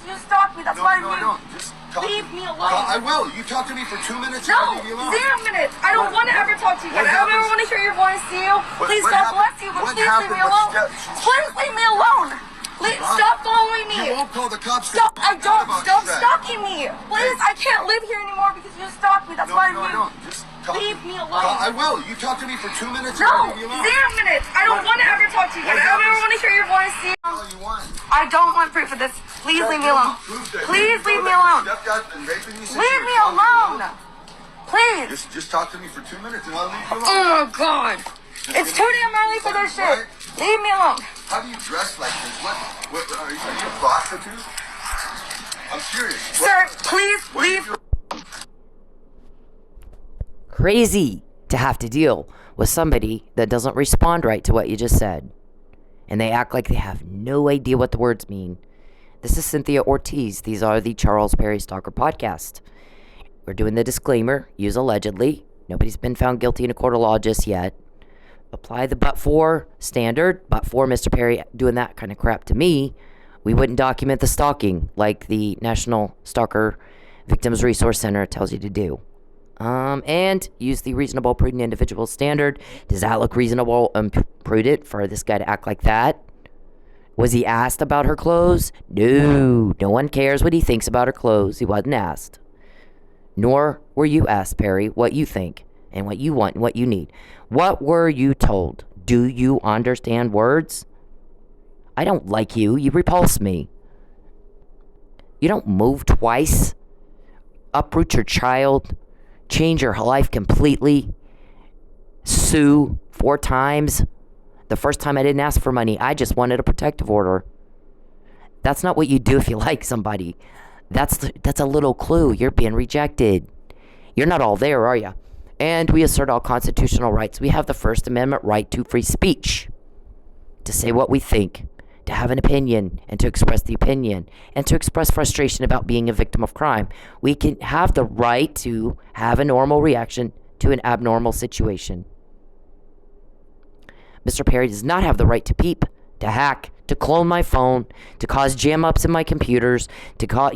because you stalk me. That's why I don't. Just leave me alone. I will. You talk to me for 2 minutes. No, leave me alone. 0 minutes. I don't want to ever talk to you again. I don't ever want to hear your voice, you. Please, God bless you, but please leave me alone. Please leave me alone. Please stop following me. You won't call the cops. Stop. I don't. Stop stalking me. Please, I can't live here anymore because you stalk me. That's why I don't. Just leave me alone. I will. You talk to me for 2 minutes. No, leave me alone. 0 minutes. I don't want to ever talk to you again. I don't ever want to hear your voice, you. All you want. I don't want proof of this. Please leave me alone. Please leave me alone. Leave me alone. Please. Just talk to me for 2 minutes and I'll leave you alone. Oh, God. It's too damn early for this shit. Leave me alone. How do you dress like this? What are you a prostitute? I'm serious. Sir, please leave. Crazy to have to deal with somebody that doesn't respond right to what you just said. And they act like they have no idea what the words mean. This is Cynthia Ortiz. These are the Charles Perry Stalker podcast. We're doing the disclaimer. Use allegedly. Nobody's been found guilty in a court of law just yet. Apply the but-for standard. But-for Mr. Perry doing that kind of crap to me, we wouldn't document the stalking like the National Stalker Victims Resource Center tells you to do. And use the reasonable, prudent individual standard. Does that look reasonable and prudent for this guy to act like that? Was he asked about her clothes? No. No one cares what he thinks about her clothes. He wasn't asked. Nor were you asked, Perry, what you think and what you want and what you need. What were you told? Do you understand words? I don't like you. You repulse me. You don't move twice, uproot your child, change your life completely, sue 4 times. The first time I didn't ask for money. I just wanted a protective order. That's not what you do if you like somebody. That's a little clue. You're being rejected. You're not all there, are you? And we assert all constitutional rights. We have the First Amendment right to free speech, to say what we think, to have an opinion, and to express the opinion, and to express frustration about being a victim of crime. We can have the right to have a normal reaction to an abnormal situation. Mr. Perry does not have the right to peep, to hack, to clone my phone, to cause jam-ups in my computers, to cause,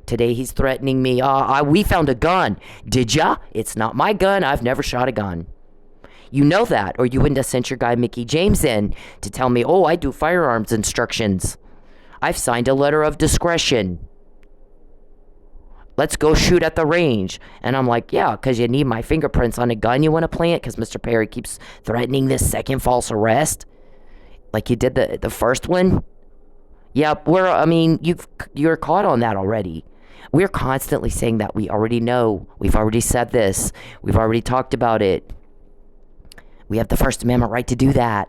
today he's threatening me. We found a gun. Did ya? It's not my gun. I've never shot a gun. You know that, or you wouldn't have sent your guy Mickey James in to tell me, I do firearms instructions. I've signed a letter of discretion. Let's go shoot at the range. And I'm like, yeah, because you need my fingerprints on a gun you want to plant, because Mr. Perry keeps threatening this second false arrest. Like you did the first one. Yeah, you're caught on that already. We're constantly saying that we already know. We've already said this. We've already talked about it. We have the First Amendment right to do that.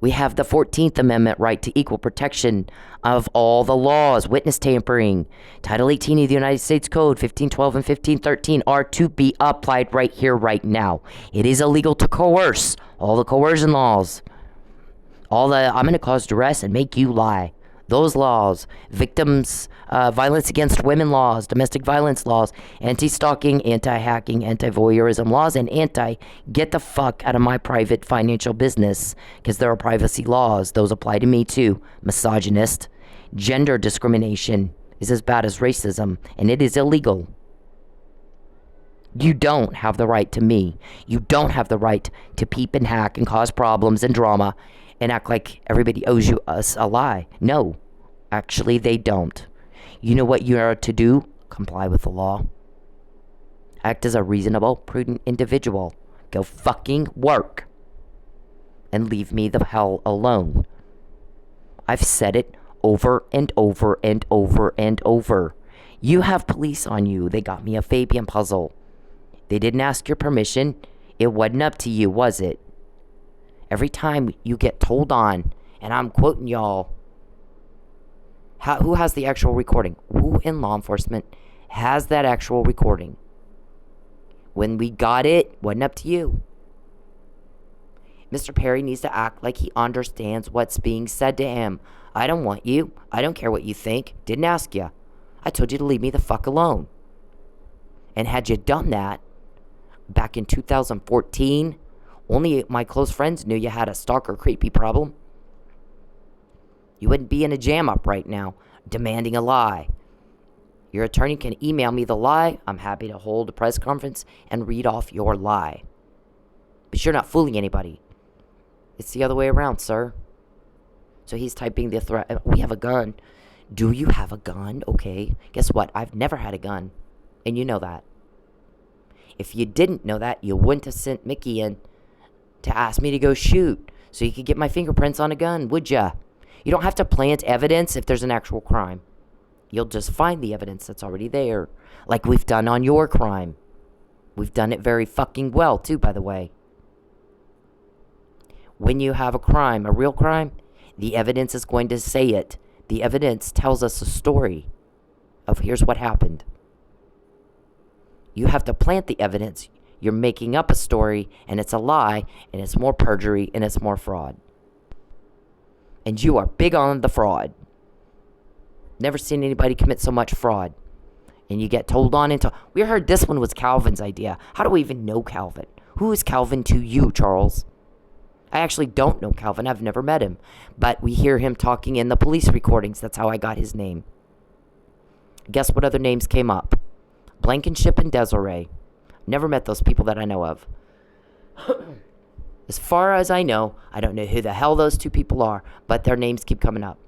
We have the 14th Amendment right to equal protection of all the laws. Witness tampering. Title 18 of the United States Code, 1512 and 1513 are to be applied right here, right now. It is illegal to coerce. All the coercion laws. All the I'm going to cause duress and make you lie. Those laws, victims, violence against women laws, domestic violence laws, anti-stalking, anti-hacking, anti-voyeurism laws, and get the fuck out of my private financial business, because there are privacy laws. Those apply to me too. Misogynist. Gender discrimination is as bad as racism, and it is illegal. You don't have the right to me. You don't have the right to peep and hack and cause problems and drama and act like everybody owes us a lie. No, actually they don't. You know what you are to do? Comply with the law. Act as a reasonable, prudent individual. Go fucking work. And leave me the hell alone. I've said it over and over and over and over. You have police on you. They got me a Fabian puzzle. They didn't ask your permission. It wasn't up to you, was it? Every time you get told on, and I'm quoting y'all, who has the actual recording? Who in law enforcement has that actual recording? When we got it, wasn't up to you. Mr. Perry needs to act like he understands what's being said to him. I don't want you. I don't care what you think. Didn't ask you. I told you to leave me the fuck alone. And had you done that back in 2014, only my close friends knew you had a stalker creepy problem. You wouldn't be in a jam up right now. demanding a lie. Your attorney can email me the lie. I'm happy to hold a press conference and read off your lie. But you're not fooling anybody. It's the other way around, sir. So he's typing the threat. We have a gun. Do you have a gun? Okay. Guess what? I've never had a gun. And you know that. If you didn't know that, you wouldn't have sent Mickey in to ask me to go shoot so you could get my fingerprints on a gun, would ya? You don't have to plant evidence if there's an actual crime. You'll just find the evidence that's already there, like we've done on your crime. We've done it very fucking well, too, by the way. When you have a crime, a real crime, the evidence is going to say it. The evidence tells us a story of here's what happened. You have to plant the evidence. You're making up a story, and it's a lie, and it's more perjury, and it's more fraud. And you are big on the fraud. Never seen anybody commit so much fraud. And you get told on and told. We heard this one was Calvin's idea. How do we even know Calvin? Who is Calvin to you, Charles? I actually don't know Calvin. I've never met him. But we hear him talking in the police recordings. That's how I got his name. Guess what other names came up? Blankenship and Desiree. Never met those people that I know of. As far as I know, I don't know who the hell those two people are, but their names keep coming up.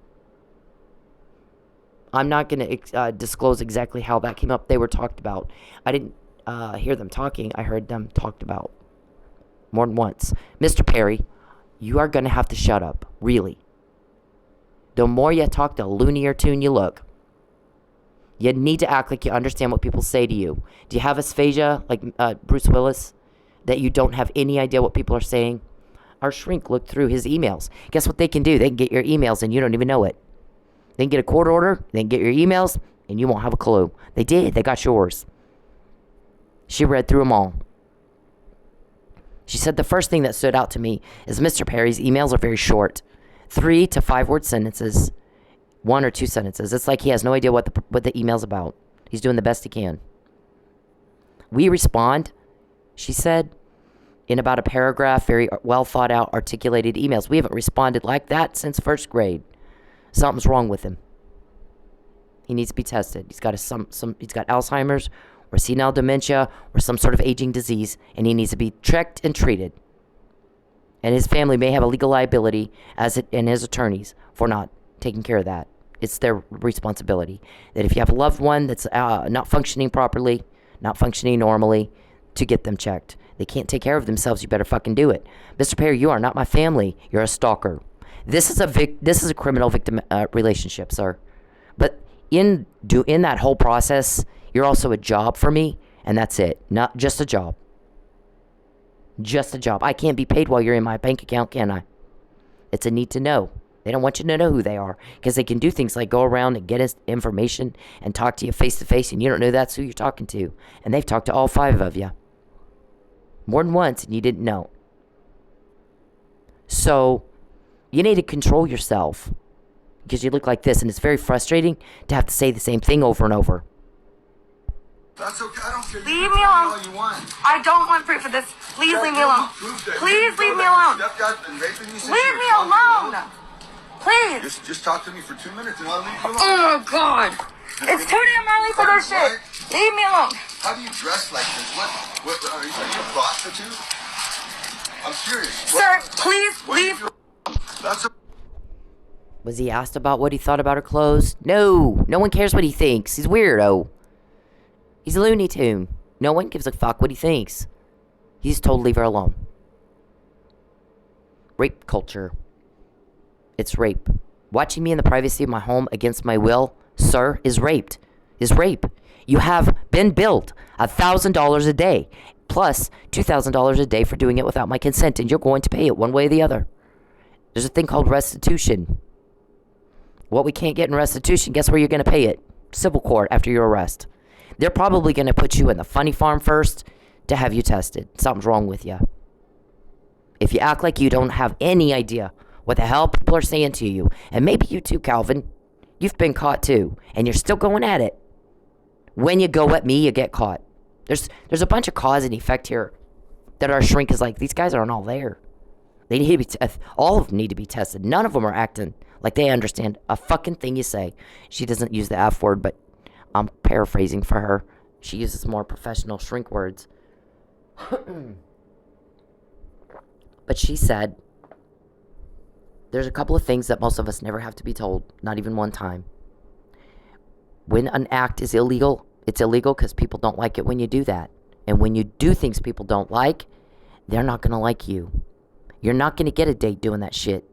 I'm not going to disclose exactly how that came up. They were talked about. I didn't hear them talking. I heard them talked about more than once. Mr. Perry, you are going to have to shut up. Really. The more you talk, the loonier tune you look. You need to act like you understand what people say to you. Do you have aphasia like Bruce Willis? That you don't have any idea what people are saying? Our shrink looked through his emails. Guess what they can do? They can get your emails and you don't even know it. They can get a court order, they can get your emails, and you won't have a clue. They did. They got yours. She read through them all. She said the first thing that stood out to me is Mr. Perry's emails are very short. 3 to 5 word sentences. 1 or 2 sentences. It's like he has no idea what the email's about. He's doing the best he can. We respond, she said, in about a paragraph, very well thought out, articulated emails. We haven't responded like that since first grade. Something's wrong with him. He needs to be tested. He's got he's got Alzheimer's or senile dementia or some sort of aging disease, and he needs to be checked and treated. And his family may have a legal liability and his attorneys for not taking care of that. It's their responsibility. That if you have a loved one that's not functioning properly, not functioning normally, to get them checked. They can't take care of themselves. You better fucking do it. Mr. Perry, you are not my family. You're a stalker. This is a criminal victim relationship, sir. But in that whole process, you're also a job for me, and that's it. Not just a job. Just a job. I can't be paid while you're in my bank account, can I? It's a need to know. They don't want you to know who they are because they can do things like go around and get information and talk to you face to face, and you don't know that's who you're talking to. And they've talked to all 5 of you more than once, and you didn't know. So you need to control yourself because you look like this, and it's very frustrating to have to say the same thing over and over. That's okay. I don't care. Leave me alone. All you want. I don't want proof of this. Please leave me alone. Please leave me alone. Leave me alone. Please. Just talk to me for 2 minutes and I'll leave you alone. Oh, God. It's too damn early for this shit. Leave me alone. How do you dress like this? What are you a prostitute? I'm serious. Sir, please leave. That's a... Was he asked about what he thought about her clothes? No. No one cares what he thinks. He's a weirdo. He's a Looney Tune. No one gives a fuck what he thinks. He's told to leave her alone. Rape culture. It's rape. Watching me in the privacy of my home against my will, sir, is rape. You have been billed $1,000 a day, plus $2,000 a day for doing it without my consent, and you're going to pay it one way or the other. There's a thing called restitution. What we can't get in restitution, guess where you're going to pay it? Civil court after your arrest. They're probably going to put you in the funny farm first to have you tested. Something's wrong with you. If you act like you don't have any idea what the hell people are saying to you, and maybe you too, Calvin, you've been caught too, and you're still going at it. When you go at me, you get caught. There's a bunch of cause and effect here that our shrink is like, these guys aren't all there. They need to be all of them need to be tested. None of them are acting like they understand a fucking thing you say. She doesn't use the F word, but I'm paraphrasing for her. She uses more professional shrink words. But she said, there's a couple of things that most of us never have to be told, not even one time. When an act is illegal, it's illegal because people don't like it when you do that. And when you do things people don't like, they're not going to like you. You're not going to get a date doing that shit.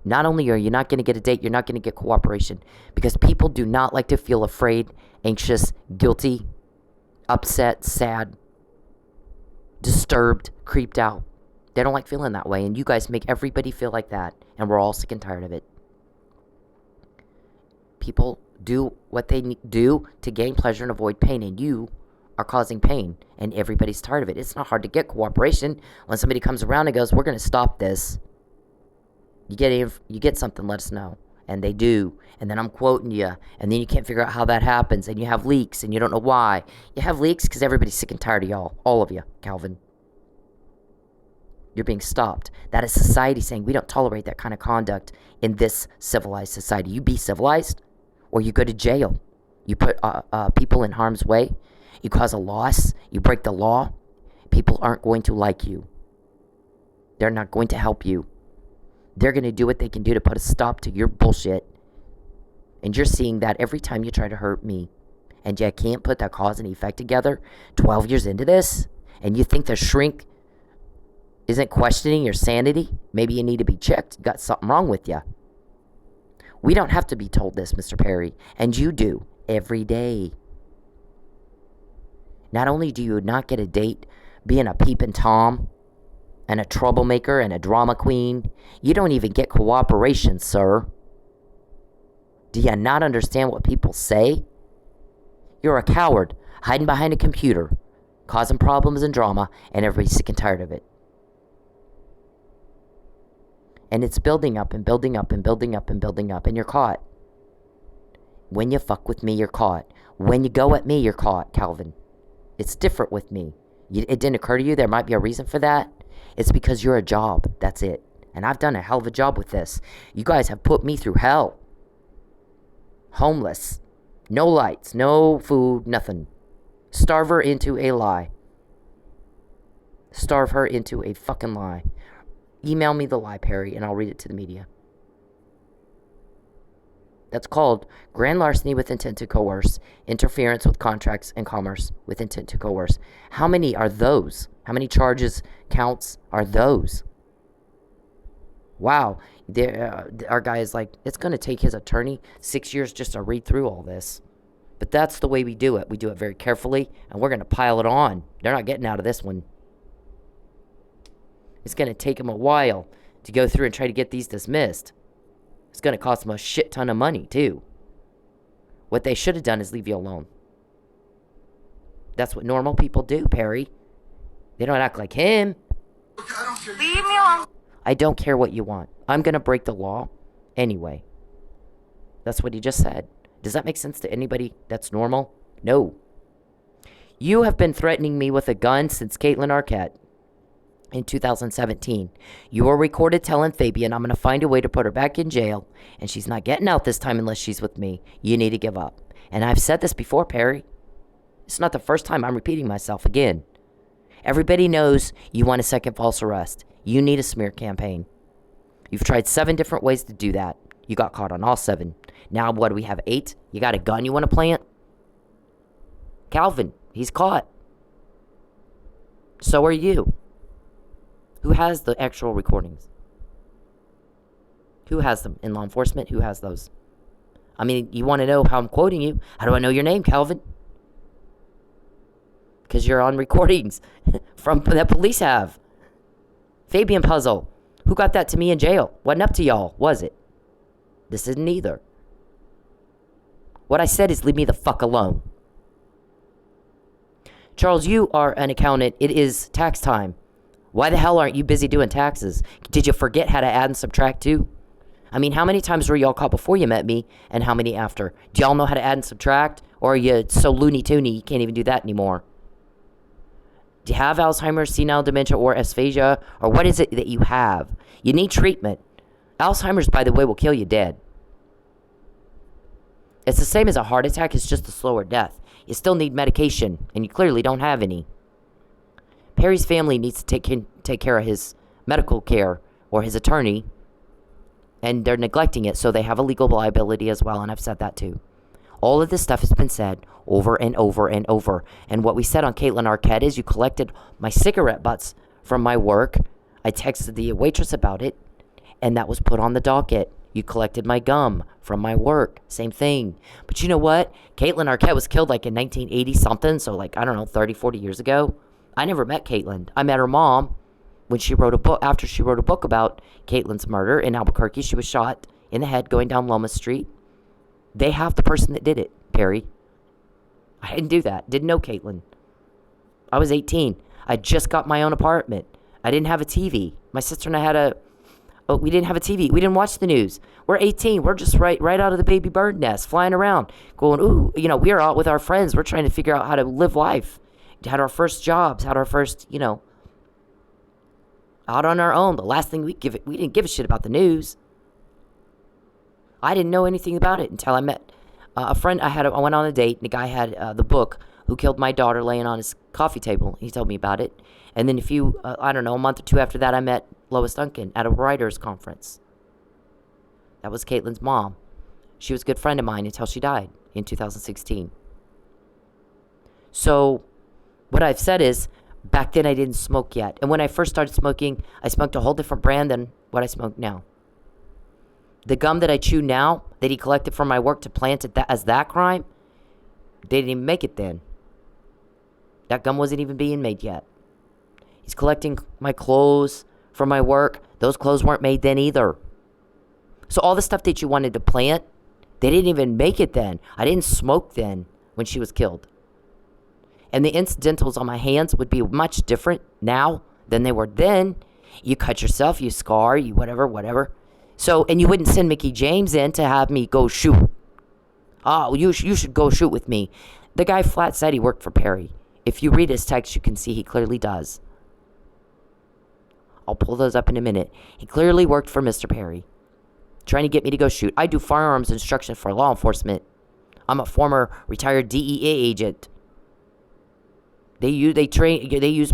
Not only are you not going to get a date, you're not going to get cooperation. Because people do not like to feel afraid, anxious, guilty, upset, sad, disturbed, creeped out. They don't like feeling that way. And you guys make everybody feel like that. And we're all sick and tired of it. People do what they do to gain pleasure and avoid pain. And you are causing pain. And everybody's tired of it. It's not hard to get cooperation when somebody comes around and goes, we're going to stop this. You get something, let us know. And they do. And then I'm quoting you. And then you can't figure out how that happens. And you have leaks and you don't know why. You have leaks because everybody's sick and tired of y'all. All of you, Calvin. You're being stopped. That is society saying we don't tolerate that kind of conduct in this civilized society. You be civilized or you go to jail. You put people in harm's way. You cause a loss. You break the law. People aren't going to like you. They're not going to help you. They're going to do what they can do to put a stop to your bullshit. And you're seeing that every time you try to hurt me. And you can't put that cause and effect together 12 years into this. And you think the shrink isn't questioning your sanity? Maybe you need to be checked. You got something wrong with you. We don't have to be told this, Mr. Perry. And you do. Every day. Not only do you not get a date being a peep and Tom and a troublemaker and a drama queen, you don't even get cooperation, sir. Do you not understand what people say? You're a coward, hiding behind a computer, causing problems and drama, and everybody's sick and tired of it. And it's building up and building up and building up and building up, and you're caught. When you fuck with me, you're caught. When you go at me, you're caught, Calvin. It's different with me. It didn't occur to you there might be a reason for that? It's because you're a job. That's it. And I've done a hell of a job with this. You guys have put me through hell. Homeless. No lights. No food. Nothing. Starve her into a lie. Starve her into a fucking lie. Email me the lie, Perry, and I'll read it to the media. That's called grand larceny with intent to coerce, interference with contracts and commerce with intent to coerce. How many are those? How many charges, counts are those? Wow. Our guy is like, it's going to take his attorney 6 years just to read through all this. But that's the way we do it. We do it very carefully, and we're going to pile it on. They're not getting out of this one. It's going to take them a while to go through and try to get these dismissed. It's going to cost them a shit ton of money, too. What they should have done is leave you alone. That's what normal people do, Perry. They don't act like him. Leave me alone. I don't care what you want. I'm going to break the law anyway. That's what he just said. Does that make sense to anybody that's normal? No. You have been threatening me with a gun since Caitlin Arquette. In 2017. You were recorded telling Fabian I'm going to find a way to put her back in jail, and she's not getting out this time unless she's with me. You need to give up. And I've said this before, Perry. It's not the first time I'm repeating myself again. Everybody knows you want a second false arrest. You need a smear campaign. You've tried 7 different ways to do that. You got caught on all 7. Now what do we have, 8? You got a gun you want to plant? Calvin, he's caught. So are you. Who has the actual recordings? Who has them? In law enforcement? Who has those? I mean, you want to know how I'm quoting you? How do I know your name, Calvin? Because you're on recordings from that police have. Fabian Puzzle. Who got that to me in jail? Wasn't up to y'all, was it? This isn't either. What I said is leave me the fuck alone. Charles, you are an accountant. It is tax time. Why the hell aren't you busy doing taxes? Did you forget how to add and subtract too? I mean, how many times were y'all caught before you met me, and how many after? Do y'all know how to add and subtract? Or are you so loony-toony you can't even do that anymore? Do you have Alzheimer's, senile dementia, or aphasia? Or what is it that you have? You need treatment. Alzheimer's, by the way, will kill you dead. It's the same as a heart attack. It's just a slower death. You still need medication, and you clearly don't have any. Perry's family needs to take care of his medical care or his attorney, and they're neglecting it, so they have a legal liability as well, and I've said that too. All of this stuff has been said over and over and over. And what we said on Caitlin Arquette is you collected my cigarette butts from my work. I texted the waitress about it, and that was put on the docket. You collected my gum from my work. Same thing. But you know what? Caitlin Arquette was killed like in 1980-something, so like, I don't know, 30, 40 years ago. I never met Caitlin. I met her mom when she wrote a book, after she wrote a book about Caitlin's murder in Albuquerque. She was shot in the head going down Loma Street. They have the person that did it, Perry. I didn't do that. Didn't know Caitlin. I was 18. I just got my own apartment. I didn't have a TV. My sister and I had we didn't have a TV. We didn't watch the news. We're 18. We're just right out of the baby bird nest, flying around, going, ooh, we're out with our friends. We're trying to figure out how to live life. Had our first jobs, had our first, out on our own. The last thing we didn't give a shit about the news. I didn't know anything about it until I met a friend. I went on a date, and the guy had the book Who Killed My Daughter laying on his coffee table. He told me about it. And then a month or two after that, I met Lois Duncan at a writers' conference. That was Caitlin's mom. She was a good friend of mine until she died in 2016. So what I've said is, back then I didn't smoke yet. And when I first started smoking, I smoked a whole different brand than what I smoke now. The gum that I chew now, that he collected from my work to plant it as that crime, they didn't even make it then. That gum wasn't even being made yet. He's collecting my clothes from my work. Those clothes weren't made then either. So all the stuff that you wanted to plant, they didn't even make it then. I didn't smoke then when she was killed. And the incidentals on my hands would be much different now than they were then. You cut yourself, you scar, you whatever. So, and you wouldn't send Mickey James in to have me go shoot. Oh, you should go shoot with me. The guy flat said he worked for Perry. If you read his text, you can see he clearly does. I'll pull those up in a minute. He clearly worked for Mr. Perry, trying to get me to go shoot. I do firearms instruction for law enforcement. I'm a former retired DEA agent. They use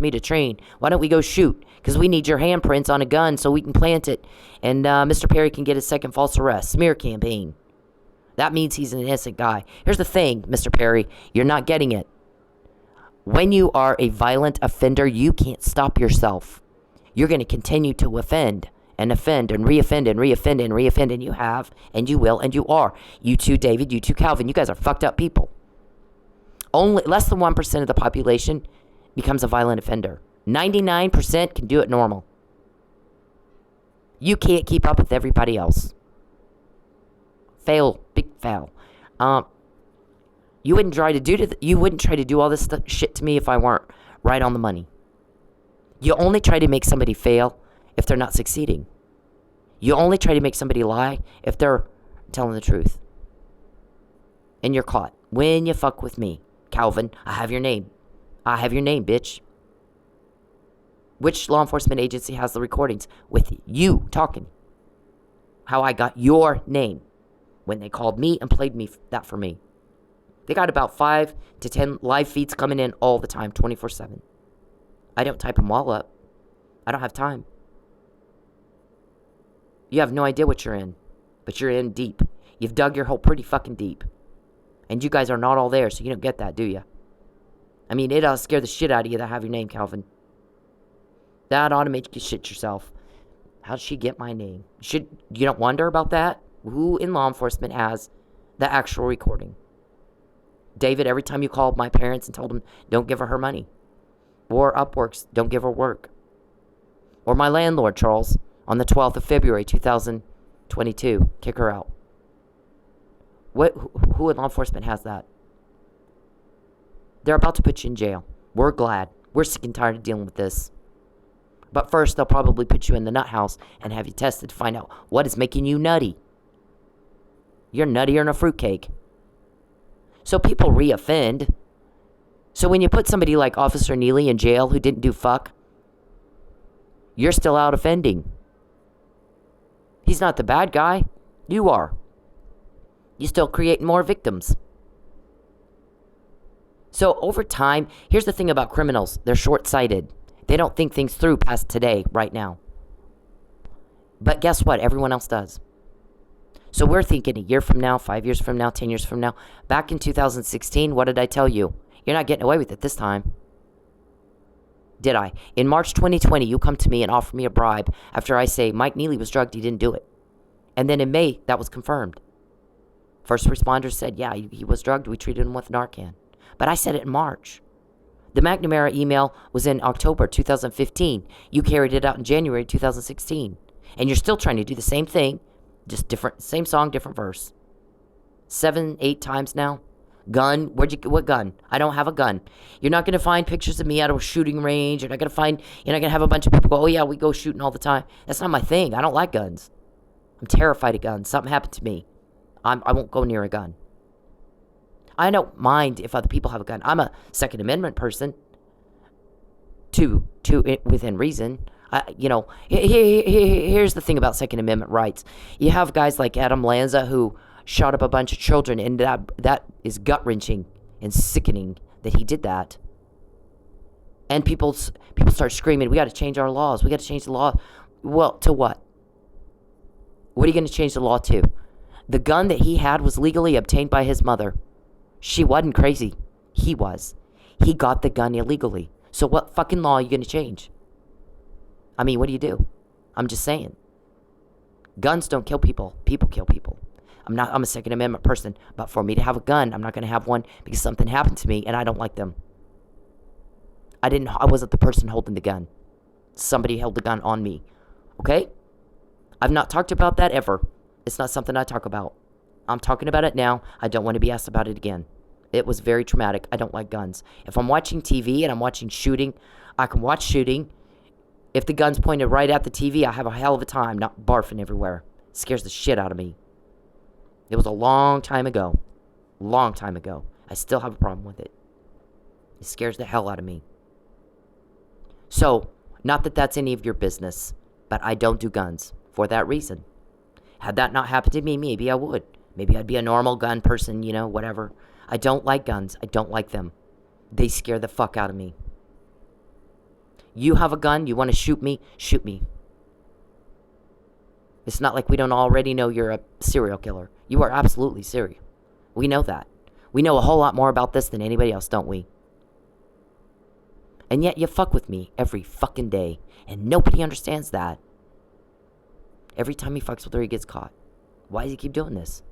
me to train. Why don't we go shoot? Because we need your handprints on a gun so we can plant it. And Mr. Perry can get his second false arrest. Smear campaign. That means he's an innocent guy. Here's the thing, Mr. Perry. You're not getting it. When you are a violent offender, you can't stop yourself. You're going to continue to offend and offend and reoffend and reoffend and reoffend. And you have, and you will, and you are. You too, David. You too, Calvin. You guys are fucked up people. Only less than 1% of the population becomes a violent offender. 99% can do it normal. You can't keep up with everybody else. Fail, big fail. You wouldn't try to do all this shit to me if I weren't right on the money. You only try to make somebody fail if they're not succeeding. You only try to make somebody lie if they're telling the truth. And you're caught when you fuck with me. Calvin, I have your name. I have your name, bitch. Which law enforcement agency has the recordings with you talking? How I got your name when they called me and played me that for me. They got about 5 to 10 live feeds coming in all the time, 24/7. I don't type them all up. I don't have time. You have no idea what you're in, but you're in deep. You've dug your hole pretty fucking deep. And you guys are not all there, so you don't get that, do you? I mean, it'll scare the shit out of you to have your name, Calvin. That ought to make you shit yourself. How did she get my name? You don't wonder about that? Who in law enforcement has the actual recording? David, every time you called my parents and told them, don't give her money. Or Upworks, don't give her work. Or my landlord, Charles, on the 12th of February, 2022, kick her out. Who in law enforcement has that? They're about to put you in jail. We're glad. We're sick and tired of dealing with this. But first, they'll probably put you in the nut house and have you tested to find out what is making you nutty. You're nuttier than a fruitcake. So people reoffend. So when you put somebody like Officer Neely in jail who didn't do fuck, you're still out offending. He's not the bad guy. You are. You're still creating more victims. So over time, here's the thing about criminals. They're short-sighted. They don't think things through past today, right now. But guess what? Everyone else does. So we're thinking a year from now, 5 years from now, 10 years from now. Back in 2016, what did I tell you? You're not getting away with it this time. Did I? In March 2020, you come to me and offer me a bribe after I say Mike Neely was drugged, he didn't do it. And then in May, that was confirmed. First responders said, yeah, he was drugged. We treated him with Narcan. But I said it in March. The McNamara email was in October 2015. You carried it out in January 2016. And you're still trying to do the same thing, just different, same song, different verse. 7, 8 times now. Gun, what gun? I don't have a gun. You're not going to find pictures of me at a shooting range. You're not going to have a bunch of people go, oh yeah, we go shooting all the time. That's not my thing. I don't like guns. I'm terrified of guns. Something happened to me. I won't go near a gun. I don't mind if other people have a gun. I'm a Second Amendment person. Within reason. Here's the thing about Second Amendment rights. You have guys like Adam Lanza who shot up a bunch of children, and that is gut-wrenching and sickening that he did that. And people start screaming, we got to change our laws. We got to change the law. Well, to what? What are you going to change the law to? The gun that he had was legally obtained by his mother. She wasn't crazy. He was. He got the gun illegally. So what fucking law are you going to change? I mean, what do you do? I'm just saying. Guns don't kill people. People kill people. I'm a Second Amendment person. But for me to have a gun, I'm not going to have one because something happened to me and I don't like them. I wasn't the person holding the gun. Somebody held the gun on me. Okay? I've not talked about that ever. It's not something I talk about. I'm talking about it now. I don't want to be asked about it again. It was very traumatic. I don't like guns. If I'm watching TV and I'm watching shooting, I can watch shooting. If the gun's pointed right at the TV, I have a hell of a time not barfing everywhere. It scares the shit out of me. It was a long time ago. Long time ago. I still have a problem with it. It scares the hell out of me. So, not that that's any of your business, but I don't do guns for that reason. Had that not happened to me, maybe I would. Maybe I'd be a normal gun person, whatever. I don't like guns. I don't like them. They scare the fuck out of me. You have a gun, you want to shoot me, shoot me. It's not like we don't already know you're a serial killer. You are absolutely serial. We know that. We know a whole lot more about this than anybody else, don't we? And yet you fuck with me every fucking day. And nobody understands that. Every time he fucks with her, he gets caught. Why does he keep doing this?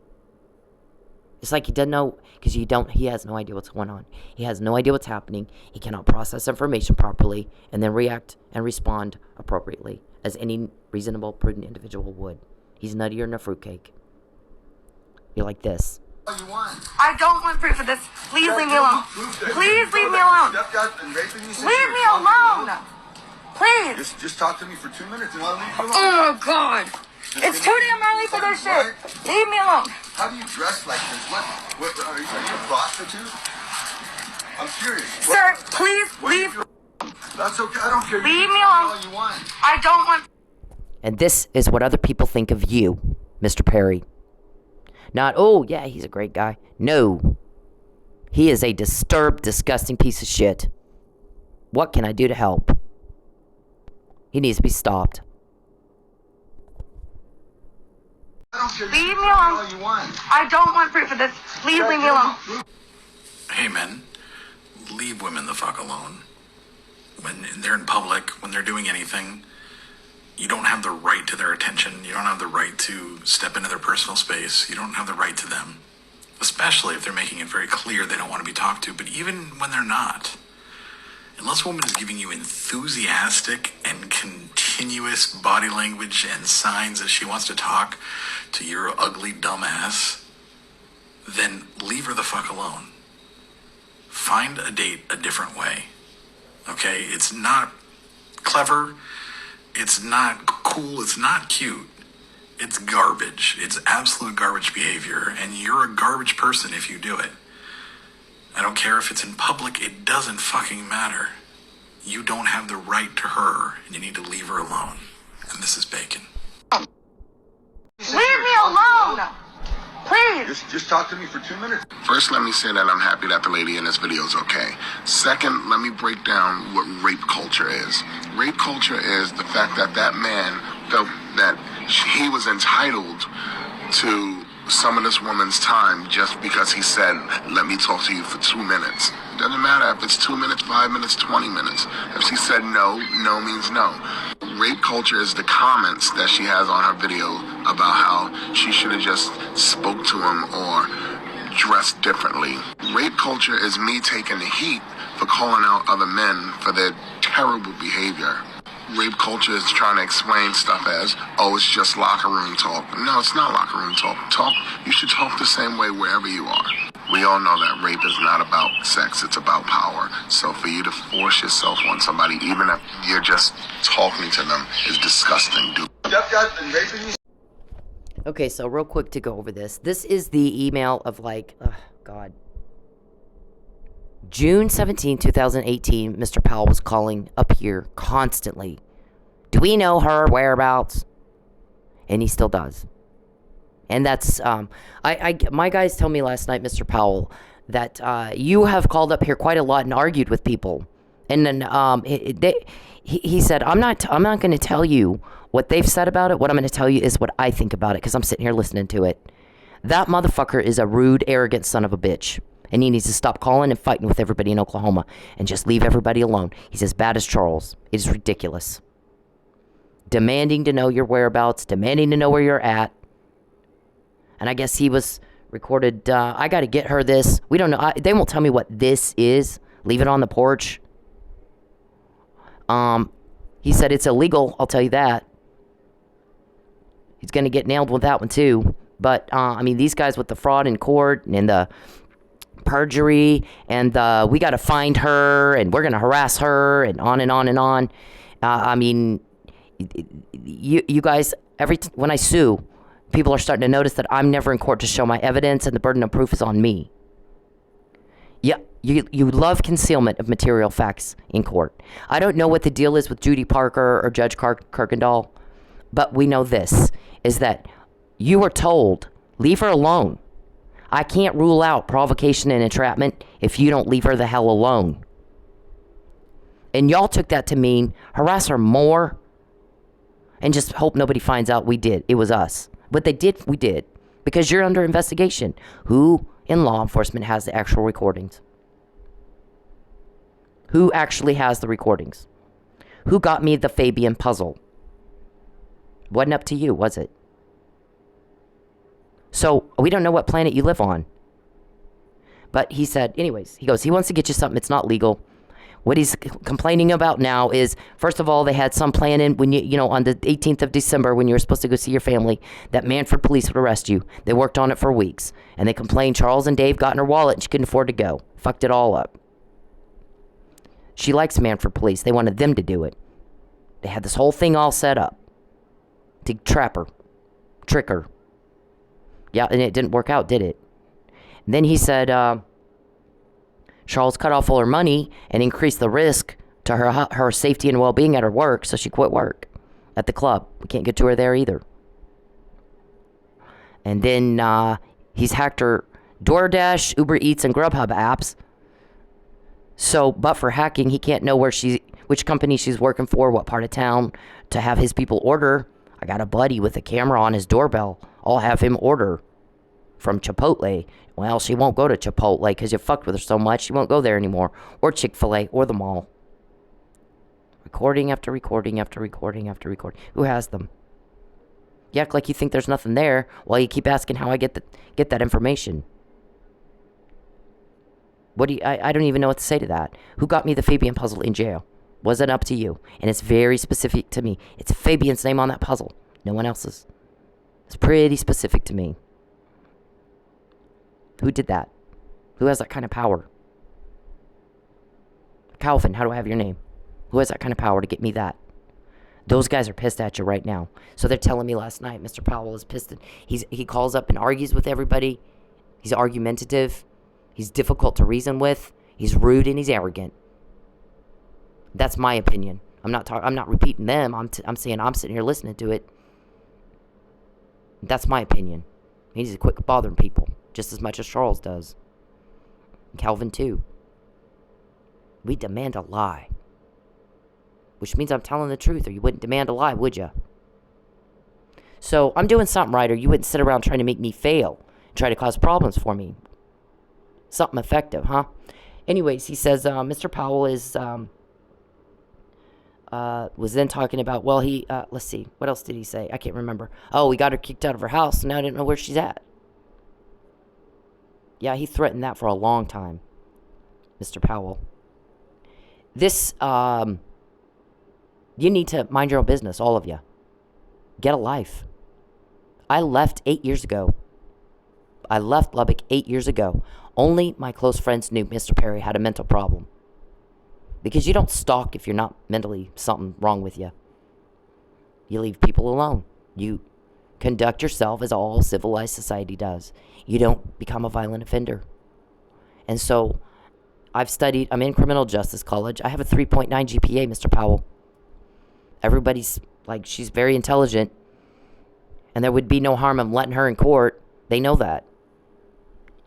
It's like he doesn't know, because he has no idea what's going on. He has no idea what's happening. He cannot process information properly and then react and respond appropriately as any reasonable, prudent individual would. He's nuttier than a fruitcake. You're like this. I don't want proof of this. Please leave me alone. Please leave me alone. Leave me alone. Please. Just talk to me for 2 minutes and I'll leave you alone. Oh, God. It's too damn early for this shit. Leave me alone. How do you dress like this? What are you a prostitute? I'm curious. Sir, please leave. That's okay. I don't care. Leave me alone. All you want. I don't want. And this is what other people think of you, Mr. Perry. Not, oh, yeah, he's a great guy. No. He is a disturbed, disgusting piece of shit. What can I do to help? He needs to be stopped. Leave me alone. I don't want proof of this. Please leave me alone. Hey, men. Leave women the fuck alone. When they're in public, when they're doing anything, you don't have the right to their attention. You don't have the right to step into their personal space. You don't have the right to them. Especially if they're making it very clear they don't want to be talked to. But even when they're not, unless a woman is giving you enthusiastic and continuous body language and signs that she wants to talk to your ugly dumbass, then leave her the fuck alone. Find a date a different way. Okay? It's not clever. It's not cool. It's not cute. It's garbage. It's absolute garbage behavior. And you're a garbage person if you do it. I don't care if it's in public. It doesn't fucking matter. You don't have the right to her, and you need to leave her alone. And this is bacon. Leave me alone! Please! Just talk to me for 2 minutes. First, let me say that I'm happy that the lady in this video is okay. Second, let me break down what rape culture is. Rape culture is the fact that that man felt that he was entitled to some of this woman's time just because he said, let me talk to you for 2 minutes. It doesn't matter if it's 2 minutes, 5 minutes, 20 minutes. If she said no, no means no. Rape culture is the comments that she has on her video about how she should have just spoke to him or dressed differently. Rape culture is me taking the heat for calling out other men for their terrible behavior. Rape culture is trying to explain stuff as, oh, it's just locker room talk. No, it's not locker room talk. You should talk the same way wherever you are. We all know that rape is not about sex, it's about power. So for you to force yourself on somebody, even if you're just talking to them, is disgusting, dude. Stepdad's been raping me. Okay, so real quick to go over this. This is the email of like, God. June 17, 2018, Mr. Powell was calling up here constantly. Do we know her whereabouts? And he still does. And that's, my guys told me last night, Mr. Powell, that you have called up here quite a lot and argued with people. And then he said, I'm not going to tell you what they've said about it. What I'm going to tell you is what I think about it, because I'm sitting here listening to it. That motherfucker is a rude, arrogant son of a bitch. And he needs to stop calling and fighting with everybody in Oklahoma and just leave everybody alone. He's as bad as Charles. It is ridiculous. Demanding to know your whereabouts, demanding to know where you're at. And I guess he was recorded, I got to get her this. We don't know. They won't tell me what this is. Leave it on the porch. He said it's illegal. I'll tell you that. He's going to get nailed with that one too. But, I mean, these guys with the fraud in court and the perjury and we got to find her and we're going to harass her and on and on and on. I mean, you guys, when I sue, people are starting to notice that I'm never in court to show my evidence and the burden of proof is on me. Yeah, you love concealment of material facts in court. I don't know what the deal is with Judy Parker or Judge Kirkendall, but we know this, is that you were told, leave her alone. I can't rule out provocation and entrapment if you don't leave her the hell alone. And y'all took that to mean harass her more and just hope nobody finds out we did. It was us. But they did, we did. Because you're under investigation. Who in law enforcement has the actual recordings? Who actually has the recordings? Who got me the Fabian puzzle? Wasn't up to you, was it? So, we don't know what planet you live on. But he said, anyways, he goes, he wants to get you something. It's not legal. What he's complaining about now is, first of all, they had some plan in when you know, on the 18th of December when you were supposed to go see your family, that Manford police would arrest you. They worked on it for weeks. And they complained Charles and Dave got in her wallet and she couldn't afford to go. Fucked it all up. She likes Manford police. They wanted them to do it. They had this whole thing all set up to trap her, trick her. Yeah, and it didn't work out, did it? And then he said, Charles cut off all her money and increased the risk to her safety and well-being at her work, so she quit work at the club. We can't get to her there either. And then he's hacked her DoorDash, Uber Eats, and Grubhub apps. So, but for hacking, he can't know which company she's working for, what part of town, to have his people order. I got a buddy with a camera on his doorbell. I'll have him order from Chipotle. Well, she won't go to Chipotle because you fucked with her so much. She won't go there anymore. Or Chick-fil-A or the mall. Recording after recording after recording after recording. Who has them? You act like you think there's nothing there while you keep asking how I get that information. I don't even know what to say to that. Who got me the Fabian puzzle in jail? Wasn't up to you. And it's very specific to me. It's Fabian's name on that puzzle. No one else's. It's pretty specific to me. Who did that? Who has that kind of power? Calvin, how do I have your name? Who has that kind of power to get me that? Those guys are pissed at you right now. So they're telling me last night, Mr. Powell is pissed. He calls up and argues with everybody. He's argumentative. He's difficult to reason with. He's rude and he's arrogant. That's my opinion. I'm not repeating them. I'm saying I'm sitting here listening to it. That's my opinion. He needs to quit bothering people just as much as Charles does. Calvin too. We demand a lie. Which means I'm telling the truth, or you wouldn't demand a lie, would you? So I'm doing something right, or you wouldn't sit around trying to make me fail, try to cause problems for me. Something effective, huh? Anyways, he says Mr. Powell is was then talking about, well, he let's see, what else did he say? I can't remember. Oh, we got her kicked out of her house, and now I didn't know where she's at. Yeah, he threatened that for a long time, Mr. Powell. This you need to mind your own business, all of you. Get a life. I left 8 years ago. I left Lubbock 8 years ago. Only my close friends knew Mr. Perry had a mental problem. Because you don't stalk if you're not mentally something wrong with you. You leave people alone. You conduct yourself as all civilized society does. You don't become a violent offender. And so, I'm in criminal justice college. I have a 3.9 GPA, Mr. Powell. Everybody's like, she's very intelligent. And there would be no harm in letting her in court. They know that.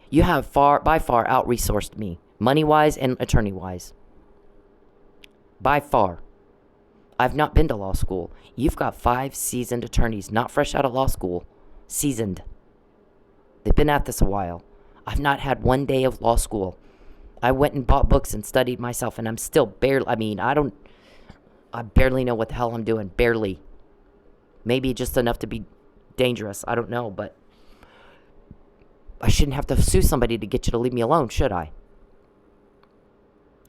You have by far out-resourced me. Money-wise and attorney-wise. By far. I've not been to law school. You've got 5 seasoned attorneys, not fresh out of law school. Seasoned. They've been at this a while. I've not had 1 day of law school. I went and bought books and studied myself, and I'm still barely, I barely know what the hell I'm doing. Barely. Maybe just enough to be dangerous. I don't know, but I shouldn't have to sue somebody to get you to leave me alone, should I?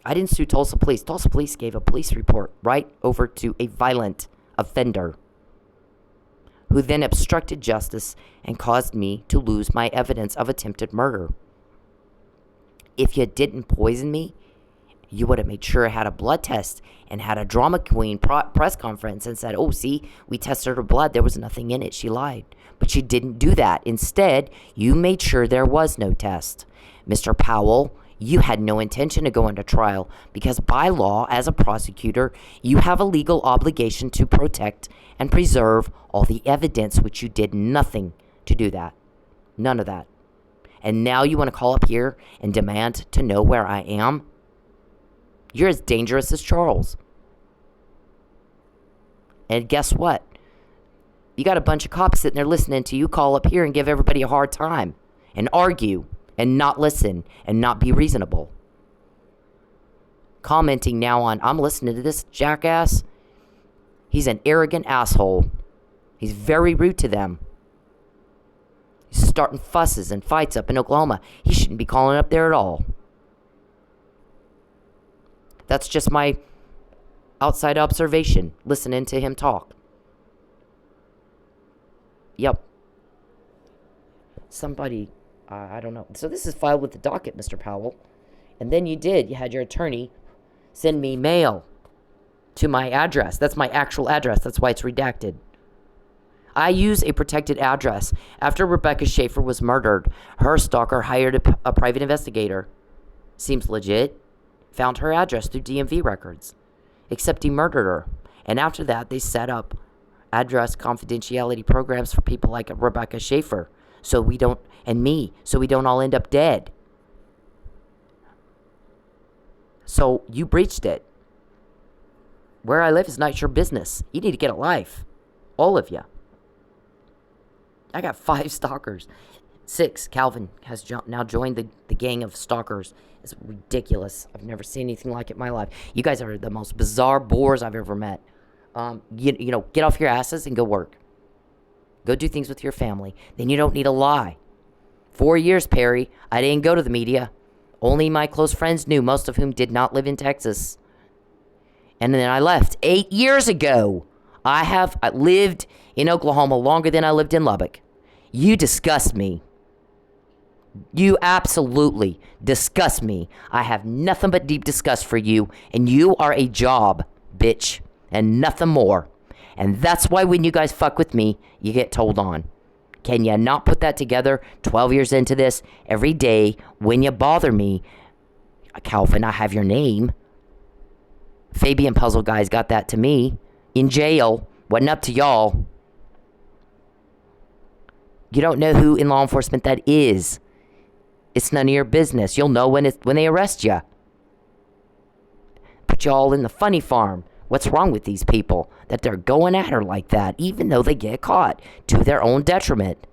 I didn't sue Tulsa Police. Tulsa Police gave a police report right over to a violent offender who then obstructed justice and caused me to lose my evidence of attempted murder. If you didn't poison me, you would have made sure I had a blood test and had a drama queen press conference and said, oh, see, we tested her blood. There was nothing in it. She lied. But you didn't do that. Instead, you made sure there was no test. Mr. Powell, you had no intention of going to trial because by law, as a prosecutor, you have a legal obligation to protect and preserve all the evidence, which you did nothing to do that. None of that. And now you want to call up here and demand to know where I am? You're as dangerous as Charles. And guess what? You got a bunch of cops sitting there listening to you call up here and give everybody a hard time and argue and not listen and not be reasonable. Commenting now on, I'm listening to this jackass. He's an arrogant asshole. He's very rude to them. He's starting fusses and fights up in Oklahoma. He shouldn't be calling up there at all. That's just my outside observation, listening to him talk. Yep. Somebody, I don't know. So this is filed with the docket, Mr. Powell. And then you had your attorney send me mail to my address. That's my actual address. That's why it's redacted. I use a protected address. After Rebecca Schaefer was murdered, her stalker hired a private investigator. Seems legit. Found her address through DMV records. Except he murdered her. And after that, they set up address confidentiality programs for people like Rebecca Schaefer. So we don't all end up dead. So you breached it. Where I live is not your business. You need to get a life. All of you. I got 5 stalkers. 6. Calvin has now joined the gang of stalkers. It's ridiculous. I've never seen anything like it in my life. You guys are the most bizarre bores I've ever met. Get off your asses and go work. Go do things with your family. Then you don't need a lie. 4 years, Perry. I didn't go to the media. Only my close friends knew, most of whom did not live in Texas. And then I left 8 years ago. I lived in Oklahoma longer than I lived in Lubbock. You disgust me. You absolutely disgust me. I have nothing but deep disgust for you, and you are a job, bitch, and nothing more. And that's why when you guys fuck with me, you get told on. Can you not put that together? 12 years into this, every day when you bother me, Calvin, I have your name. Fabian Puzzle Guys got that to me. In jail. Wasn't up to y'all. You don't know who in law enforcement that is. It's none of your business. You'll know when they arrest you. Put y'all in the funny farm. What's wrong with these people? That they're going at her like that, even though they get caught, to their own detriment.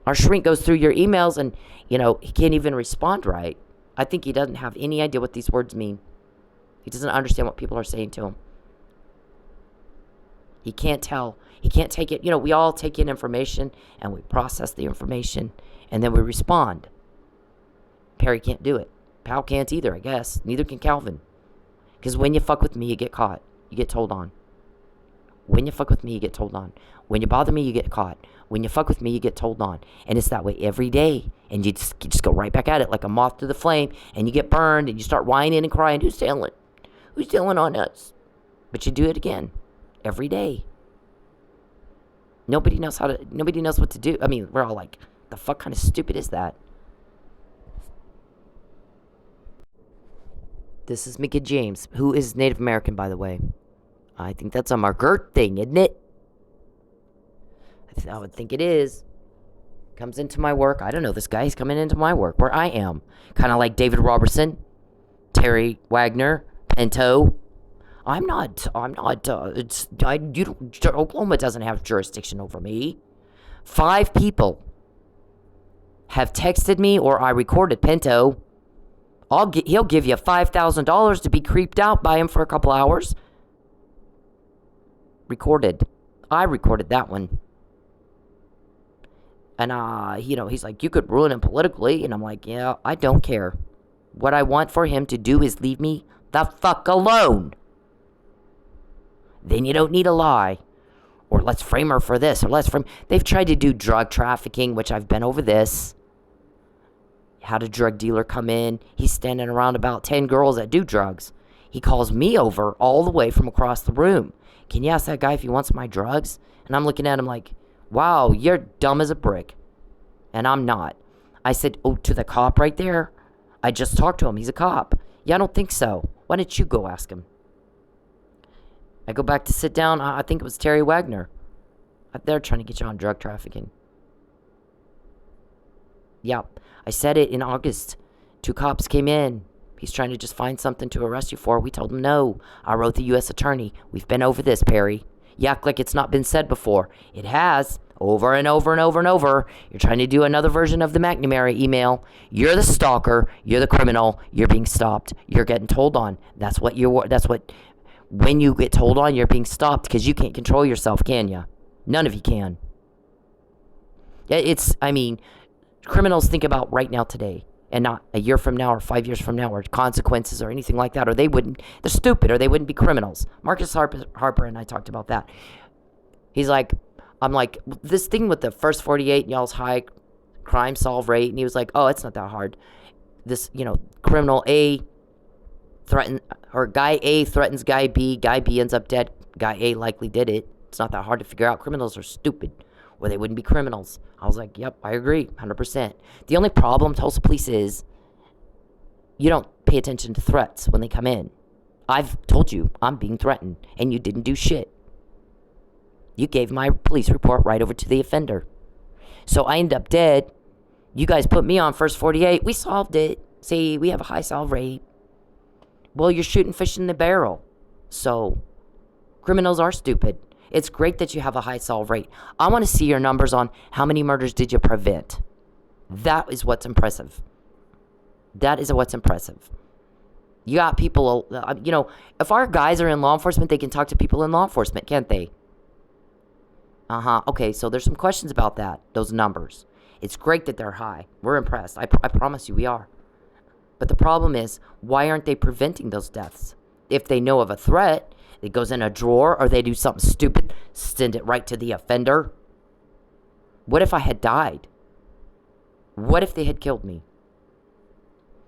Our shrink goes through your emails and, he can't even respond right. I think he doesn't have any idea what these words mean. He doesn't understand what people are saying to him. He can't tell. He can't take it. We all take in information and we process the information and then we respond. Perry can't do it. Pal can't either, I guess. Neither can Calvin. Because when you fuck with me, you get caught. You get told on. When you fuck with me, you get told on. When you bother me, you get caught. When you fuck with me, you get told on. And it's that way every day. And you just go right back at it like a moth to the flame. And you get burned and you start whining and crying. Who's stealing? Who's stealing on us? But you do it again. Every day. Nobody knows what to do. I mean, we're all like, the fuck kind of stupid is that? This is Mickey James, who is Native American, by the way. I think that's a Margaret thing, isn't it? I would think it is. Comes into my work. I don't know this guy. He's coming into my work where I am. Kind of like David Robertson, Terry Wagner, Pinto. Oklahoma doesn't have jurisdiction over me. 5 people have texted me or I recorded Pinto. He'll give you $5,000 to be creeped out by him for a couple hours. Recorded. I recorded that one. And, he's like, you could ruin him politically. And I'm like, yeah, I don't care. What I want for him to do is leave me the fuck alone. Then you don't need a lie. Or let's frame her for this. Or let's frame... They've tried to do drug trafficking, which I've been over this. Had a drug dealer come in. He's standing around about 10 girls that do drugs. He calls me over all the way from across the room. Can you ask that guy if he wants my drugs? And I'm looking at him like, wow, you're dumb as a brick. And I'm not. I said, oh, to the cop right there? I just talked to him. He's a cop. Yeah, I don't think so. Why don't you go ask him? I go back to sit down. I think it was Terry Wagner. They're trying to get you on drug trafficking. Yeah, I said it in August. 2 cops came in. He's trying to just find something to arrest you for. We told him no. I wrote the U.S. attorney. We've been over this, Perry. You act like it's not been said before. It has. Over and over and over and over. You're trying to do another version of the McNamara email. You're the stalker. You're the criminal. You're being stopped. You're getting told on. When you get told on, you're being stopped because you can't control yourself, can you? None of you can. Criminals think about right now today and not a year from now or 5 years from now or consequences or anything like that, or they're stupid or they wouldn't be criminals. Marcus Harper and I talked about that. I'm like, this thing with the first 48 y'all's high crime solve rate, and he was like, oh, it's not that hard. This, criminal A guy A threatens guy B ends up dead, guy A likely did it. It's not that hard to figure out. Criminals are stupid, or they wouldn't be criminals. I was like, yep, I agree, 100%. The only problem, Tulsa police, is you don't pay attention to threats when they come in. I've told you I'm being threatened, and you didn't do shit. You gave my police report right over to the offender. So I end up dead. You guys put me on first 48. We solved it. See, we have a high solve rate. Well, you're shooting fish in the barrel. So, criminals are stupid. It's great that you have a high solve rate. I want to see your numbers on how many murders did you prevent. That is what's impressive. That is what's impressive. You got people, if our guys are in law enforcement, they can talk to people in law enforcement, can't they? Okay, so there's some questions about that, those numbers. It's great that they're high. We're impressed. I promise you we are. But the problem is, why aren't they preventing those deaths? If they know of a threat, it goes in a drawer, or they do something stupid, send it right to the offender. What if I had died? What if they had killed me?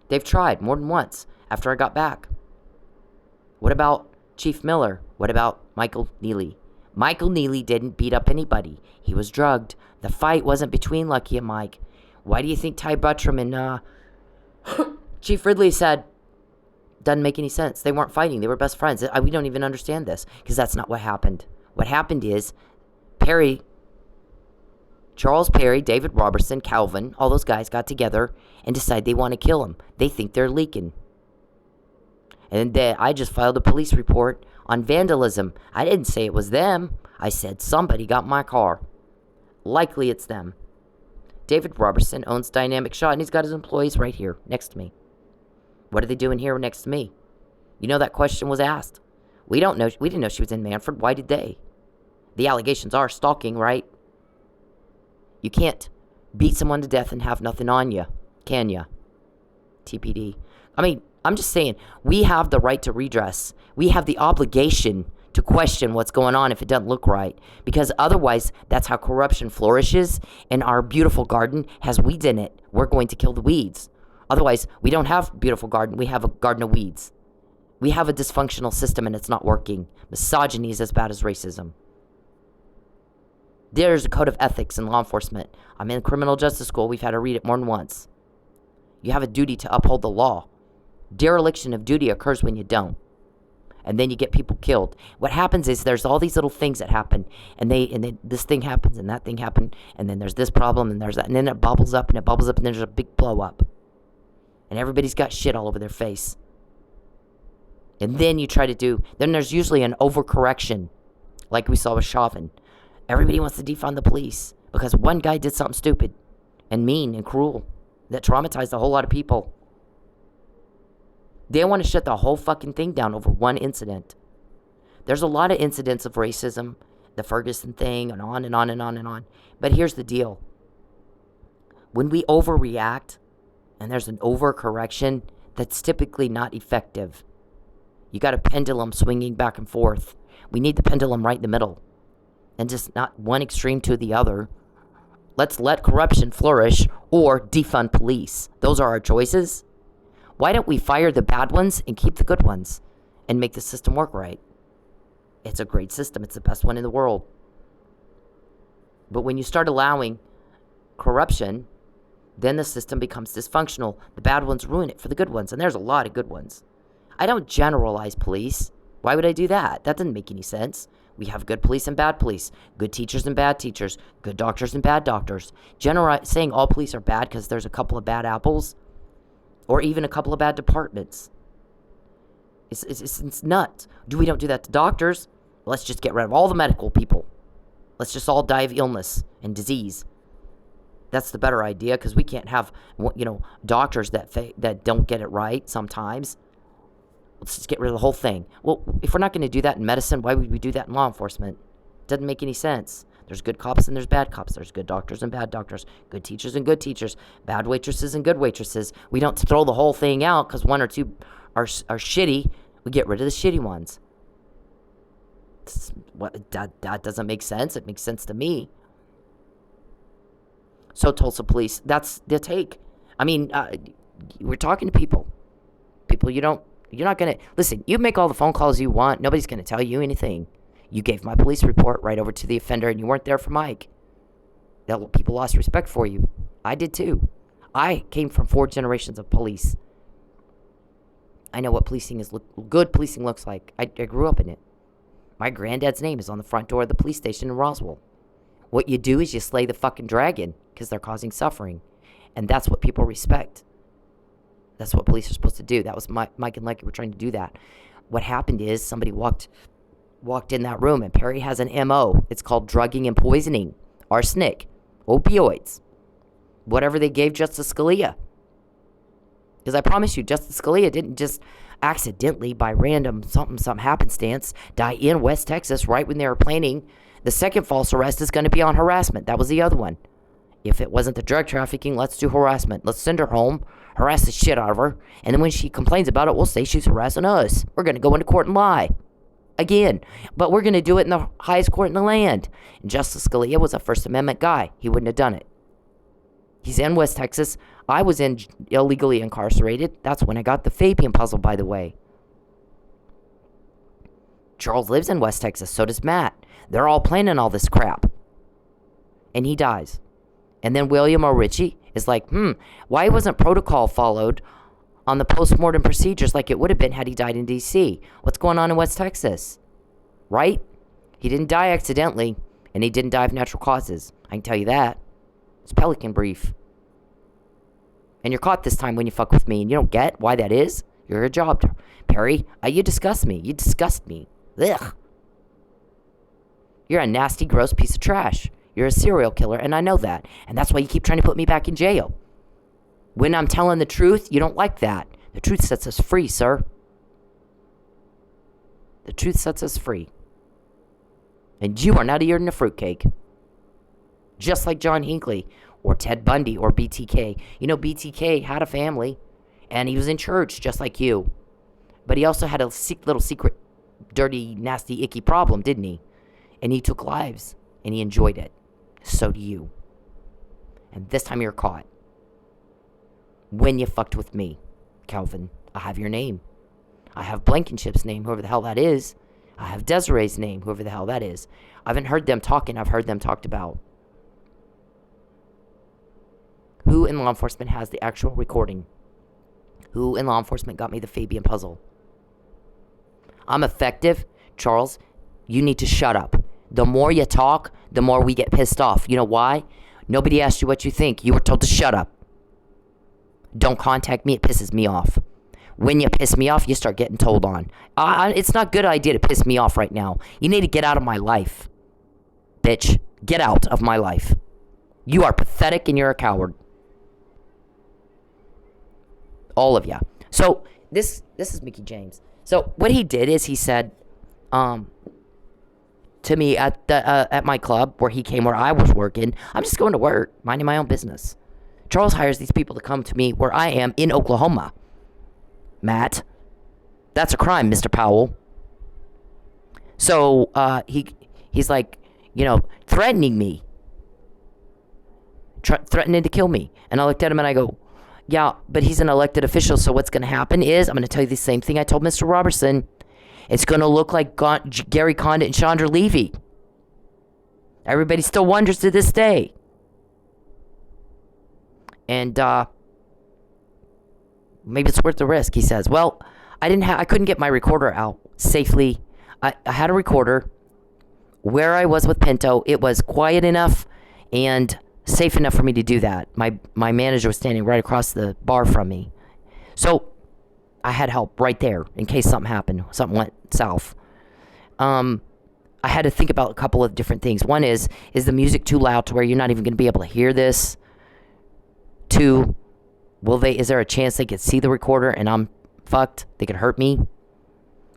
They've tried more than once after I got back. What about Chief Miller? What about Michael Neely? Michael Neely didn't beat up anybody. He was drugged. The fight wasn't between Lucky and Mike. Why do you think Ty Buttram and Chief Ridley said, doesn't make any sense. They weren't fighting. They were best friends. We don't even understand this because that's not what happened. What happened is Charles Perry, David Robertson, Calvin, all those guys got together and decided they want to kill him. They think they're leaking. And I just filed a police report on vandalism. I didn't say it was them. I said somebody got my car. Likely it's them. David Robertson owns Dynamic Shot, and he's got his employees right here next to me. What are they doing here next to me? You know that question was asked. We don't know. We didn't know she was in Manford. Why did they? The allegations are stalking, right? You can't beat someone to death and have nothing on you, can you? TPD. I mean, I'm just saying, we have the right to redress. We have the obligation to question what's going on if it doesn't look right. Because otherwise, that's how corruption flourishes, and our beautiful garden has weeds in it. We're going to kill the weeds. Otherwise, we don't have a beautiful garden. We have a garden of weeds. We have a dysfunctional system, and it's not working. Misogyny is as bad as racism. There's a code of ethics in law enforcement. I'm in criminal justice school. We've had to read it more than once. You have a duty to uphold the law. Dereliction of duty occurs when you don't. And then you get people killed. What happens is there's all these little things that happen. And this thing happens and that thing happened. And then there's this problem and there's that. And then it bubbles up and it bubbles up and there's a big blow up. And everybody's got shit all over their face. And then then there's usually an overcorrection. Like we saw with Chauvin. Everybody wants to defund the police because one guy did something stupid and mean and cruel that traumatized a whole lot of people. They want to shut the whole fucking thing down over one incident. There's a lot of incidents of racism, the Ferguson thing, and on and on and on and on. But here's the deal. When we overreact and there's an overcorrection, that's typically not effective. You got a pendulum swinging back and forth. We need the pendulum right in the middle. And just not one extreme to the other. Let's let corruption flourish or defund police. Those are our choices. Why don't we fire the bad ones and keep the good ones and make the system work right? It's a great system. It's the best one in the world. But when you start allowing corruption, then the system becomes dysfunctional. The bad ones ruin it for the good ones. And there's a lot of good ones. I don't generalize police. Why would I do that? That doesn't make any sense. We have good police and bad police, good teachers and bad teachers, good doctors and bad doctors. Saying all police are bad because there's a couple of bad apples or even a couple of bad departments. It's nuts. We don't do that to doctors. Let's just get rid of all the medical people. Let's just all die of illness and disease. That's the better idea because we can't have, doctors that don't get it right sometimes. Let's just get rid of the whole thing. Well, if we're not going to do that in medicine, why would we do that in law enforcement? It doesn't make any sense. There's good cops and there's bad cops. There's good doctors and bad doctors. Good teachers and good teachers. Bad waitresses and good waitresses. We don't throw the whole thing out because one or two are shitty. We get rid of the shitty ones. That doesn't make sense. It makes sense to me. So Tulsa police, that's the take. I mean, we're talking to people. You're not going to, listen, you make all the phone calls you want. Nobody's going to tell you anything. You gave my police report right over to the offender and you weren't there for Mike. People lost respect for you. I did too. I came from 4 generations of police. I know what good policing looks like. I grew up in it. My granddad's name is on the front door of the police station in Roswell. What you do is you slay the fucking dragon because they're causing suffering. And that's what people respect. That's what police are supposed to do. That was Mike and Lucky were trying to do that. What happened is somebody walked in that room, and Perry has an MO. It's called drugging and poisoning, arsenic, opioids, whatever they gave Justice Scalia. Because I promise you, Justice Scalia didn't just accidentally, by random something happenstance, die in West Texas right when they were planning. The second false arrest is going to be on harassment. That was the other one. If it wasn't the drug trafficking, let's do harassment. Let's send her home, harass the shit out of her, and then when she complains about it, we'll say she's harassing us. We're going to go into court and lie. Again. But we're going to do it in the highest court in the land. And Justice Scalia was a First Amendment guy. He wouldn't have done it. He's in West Texas. I was illegally incarcerated. That's when I got the Fabian puzzle, by the way. Charles lives in West Texas. So does Matt. They're all planning all this crap. And he dies. And then William or Richie is like, why wasn't protocol followed on the post-mortem procedures like it would have been had he died in D.C.? What's going on in West Texas? Right? He didn't die accidentally, and he didn't die of natural causes. I can tell you that. It's Pelican Brief. And you're caught this time when you fuck with me, and you don't get why that is? You're a job, Perry. You disgust me. You disgust me. Ugh. You're a nasty, gross piece of trash. You're a serial killer, and I know that. And that's why you keep trying to put me back in jail. When I'm telling the truth, you don't like that. The truth sets us free, sir. The truth sets us free. And you are not eating a fruitcake. Just like John Hinckley, or Ted Bundy, or BTK. You know, BTK had a family, and he was in church just like you. But he also had a little secret, dirty, nasty, icky problem, didn't he? And he took lives, and he enjoyed it. So do you. And this time you're caught. When you fucked with me, Calvin, I have your name. I have Blankenship's name, whoever the hell that is. I have Desiree's name, whoever the hell that is. I haven't heard them talking. I've heard them talked about. Who in law enforcement has the actual recording? Who in law enforcement got me the Fabian puzzle? I'm effective. Charles, you need to shut up. The more you talk, the more we get pissed off. You know why? Nobody asked you what you think. You were told to shut up. Don't contact me. It pisses me off. When you piss me off, you start getting told on. It's not a good idea to piss me off right now. You need to get out of my life. Bitch, get out of my life. You are pathetic and you're a coward. All of you. So, this is Mickey James. So, what he did is he said, to me at my club where he came, where I was working, I'm just going to work, minding my own business. Charles hires these people to come to me where I am in Oklahoma. Matt, that's a crime, Mr. Powell. So he's like, threatening me, threatening to kill me. And I looked at him and I go, yeah, but he's an elected official, so what's going to happen is I'm going to tell you the same thing I told Mr. Robertson. It's going to look like Gary Condit and Chandra Levy. Everybody still wonders to this day. And maybe it's worth the risk, he says. Well, I couldn't get my recorder out safely. I had a recorder. Where I was with Pinto, it was quiet enough and safe enough for me to do that. My manager was standing right across the bar from me. So I had help right there in case something happened, something went south. I had to think about a couple of different things. One is the music too loud to where you're not even going to be able to hear this? Two, is there a chance they could see the recorder and I'm fucked? They could hurt me?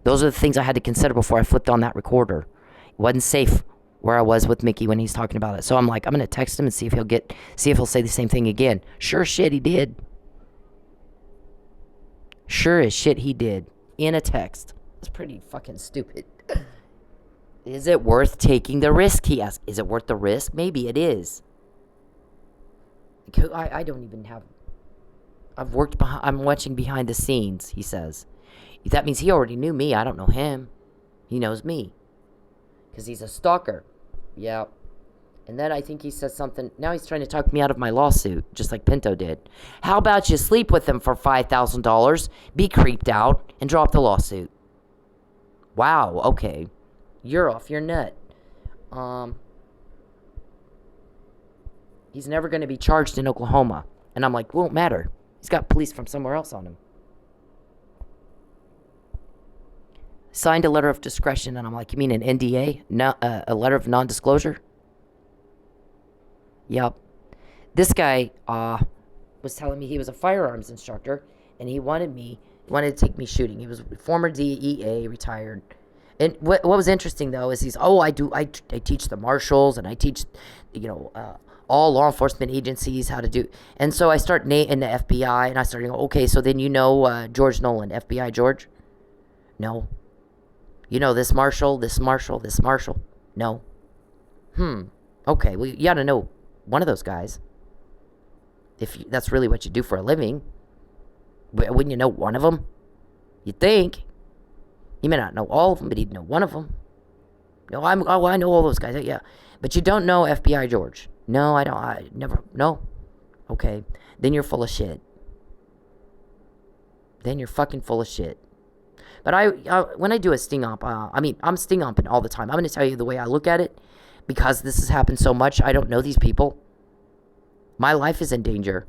Those are the things I had to consider before I flipped on that recorder. It wasn't safe where I was with Mickey when he's talking about it. So I'm like, I'm going to text him and see if he'll say the same thing again. Sure shit, he did. Sure as shit, he did. In a text. It's pretty fucking stupid. Is it worth taking the risk? He asked. Is it worth the risk? Maybe it is. I don't even have... I'm watching behind the scenes, he says. That means he already knew me. I don't know him. He knows me. Because he's a stalker. Yeah. And then I think he says something... Now he's trying to talk me out of my lawsuit, just like Pinto did. How about you sleep with him for $5,000, be creeped out, and drop the lawsuit? Wow, okay. You're off your nut. He's never going to be charged in Oklahoma. And I'm like, won't matter. He's got police from somewhere else on him. Signed a letter of discretion, and I'm like, you mean an NDA? No, a letter of non-disclosure? Yep. This guy was telling me he was a firearms instructor, and he wanted to take me shooting. He was former DEA, retired. And what was interesting, though, is I teach the marshals, and I teach, all law enforcement agencies how to do. And so I start in the FBI, and I started going, okay, so then George Nolan, FBI George? No. This marshal, this marshal, this marshal? No. Okay, well, you gotta know one of those guys. If that's really what you do for a living. Wouldn't you know one of them? You'd think. You may not know all of them, but you'd know one of them. No, I know all those guys. Yeah. But you don't know FBI George. No, I don't. I never. No. Okay. Then you're full of shit. Then you're fucking full of shit. But when I do a sting op, I'm sting opping all the time. I'm going to tell you the way I look at it. Because this has happened so much, I don't know these people. My life is in danger.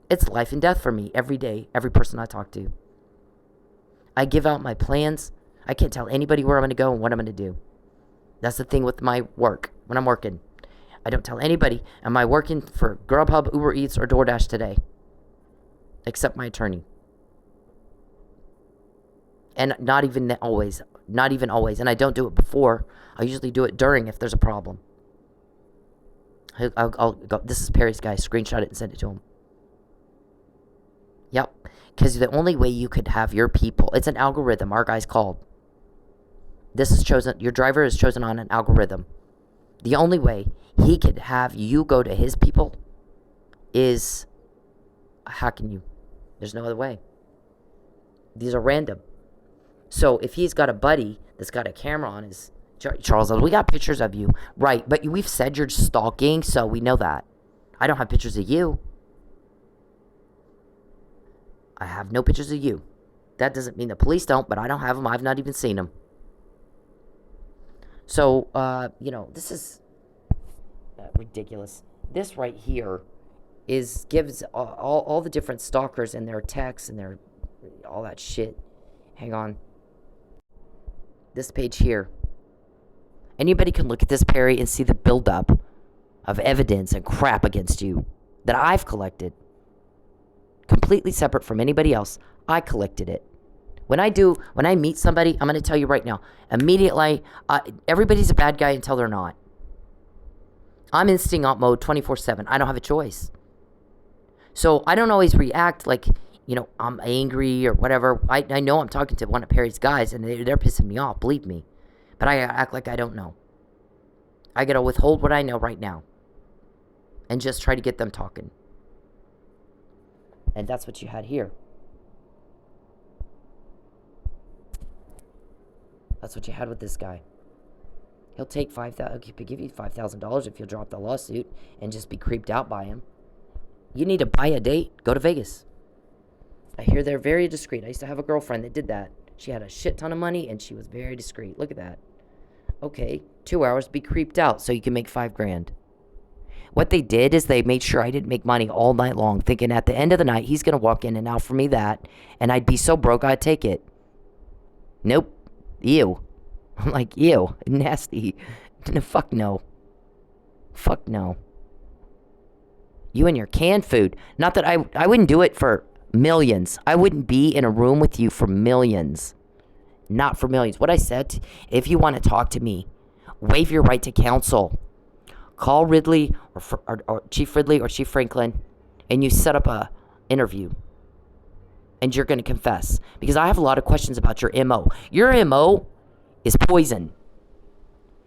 It's life and death for me every day, every person I talk to. I give out my plans. I can't tell anybody where I'm going to go and what I'm going to do. That's the thing with my work, when I'm working. I don't tell anybody, am I working for Grubhub, Uber Eats, or DoorDash today? Except my attorney. And not even always. Not even always. And I don't do it before. I usually do it during if there's a problem. I'll go, this is Perry's guy. Screenshot it and send it to him. Yep. Because the only way you could have your people, it's an algorithm our guy's called. This is chosen, your driver is chosen on an algorithm. The only way he could have you go to his people is hacking you. There's no other way. These are random. So if he's got a buddy that's got a camera on his... Charles, we got pictures of you. Right, but we've said you're stalking, so we know that. I don't have pictures of you. I have no pictures of you. That doesn't mean the police don't, but I don't have them. I've not even seen them. So, this is ridiculous. This right here gives all the different stalkers and their texts and their all that shit. Hang on. This page here. Anybody can look at this, Perry, and see the buildup of evidence and crap against you that I've collected. Completely separate from anybody else. I collected it. When I meet somebody, I'm going to tell you right now, immediately, everybody's a bad guy until they're not. I'm in sting op mode 24/7. I don't have a choice. So I don't always react like, I'm angry or whatever. I know I'm talking to one of Perry's guys, and they're pissing me off, believe me. But I act like I don't know. I got to withhold what I know right now. And just try to get them talking. And that's what you had here. That's what you had with this guy. He'll take $5,000. He'll give you $5,000 if you'll drop the lawsuit and just be creeped out by him. You need to buy a date. Go to Vegas. I hear they're very discreet. I used to have a girlfriend that did that. She had a shit ton of money and she was very discreet. Look at that. Okay, 2 hours to be creeped out so you can make $5,000. What they did is they made sure I didn't make money all night long, thinking at the end of the night he's going to walk in and offer me that, and I'd be so broke I'd take it. Nope. Ew. I'm like, ew. Nasty. Fuck no. Fuck no. You and your canned food. Not that I wouldn't do it for millions. I wouldn't be in a room with you for millions. Not for millions. What I said, if you want to talk to me, waive your right to counsel. Call Ridley or Chief Ridley or Chief Franklin, and you set up a interview. And you're going to confess. Because I have a lot of questions about your MO. Your MO is poison.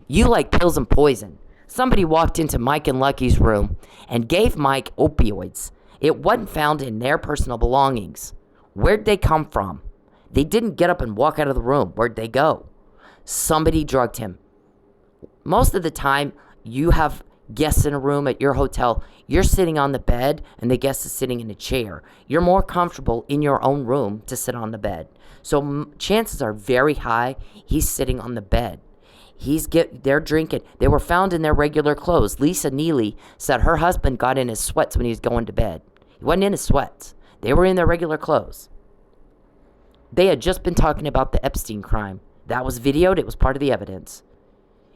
You like pills and poison. Somebody walked into Mike and Lucky's room and gave Mike opioids. It wasn't found in their personal belongings. Where'd they come from? They didn't get up and walk out of the room. Where'd they go? Somebody drugged him. Most of the time, you have guests in a room at your hotel. You're sitting on the bed and the guest is sitting in a chair. You're more comfortable in your own room to sit on the bed. So chances are very high he's sitting on the bed. They're drinking. They were found in their regular clothes. Lisa Neely said her husband got in his sweats when he was going to bed. He wasn't in his sweats. They were in their regular clothes. They had just been talking about the Epstein crime. That was videoed. It was part of the evidence.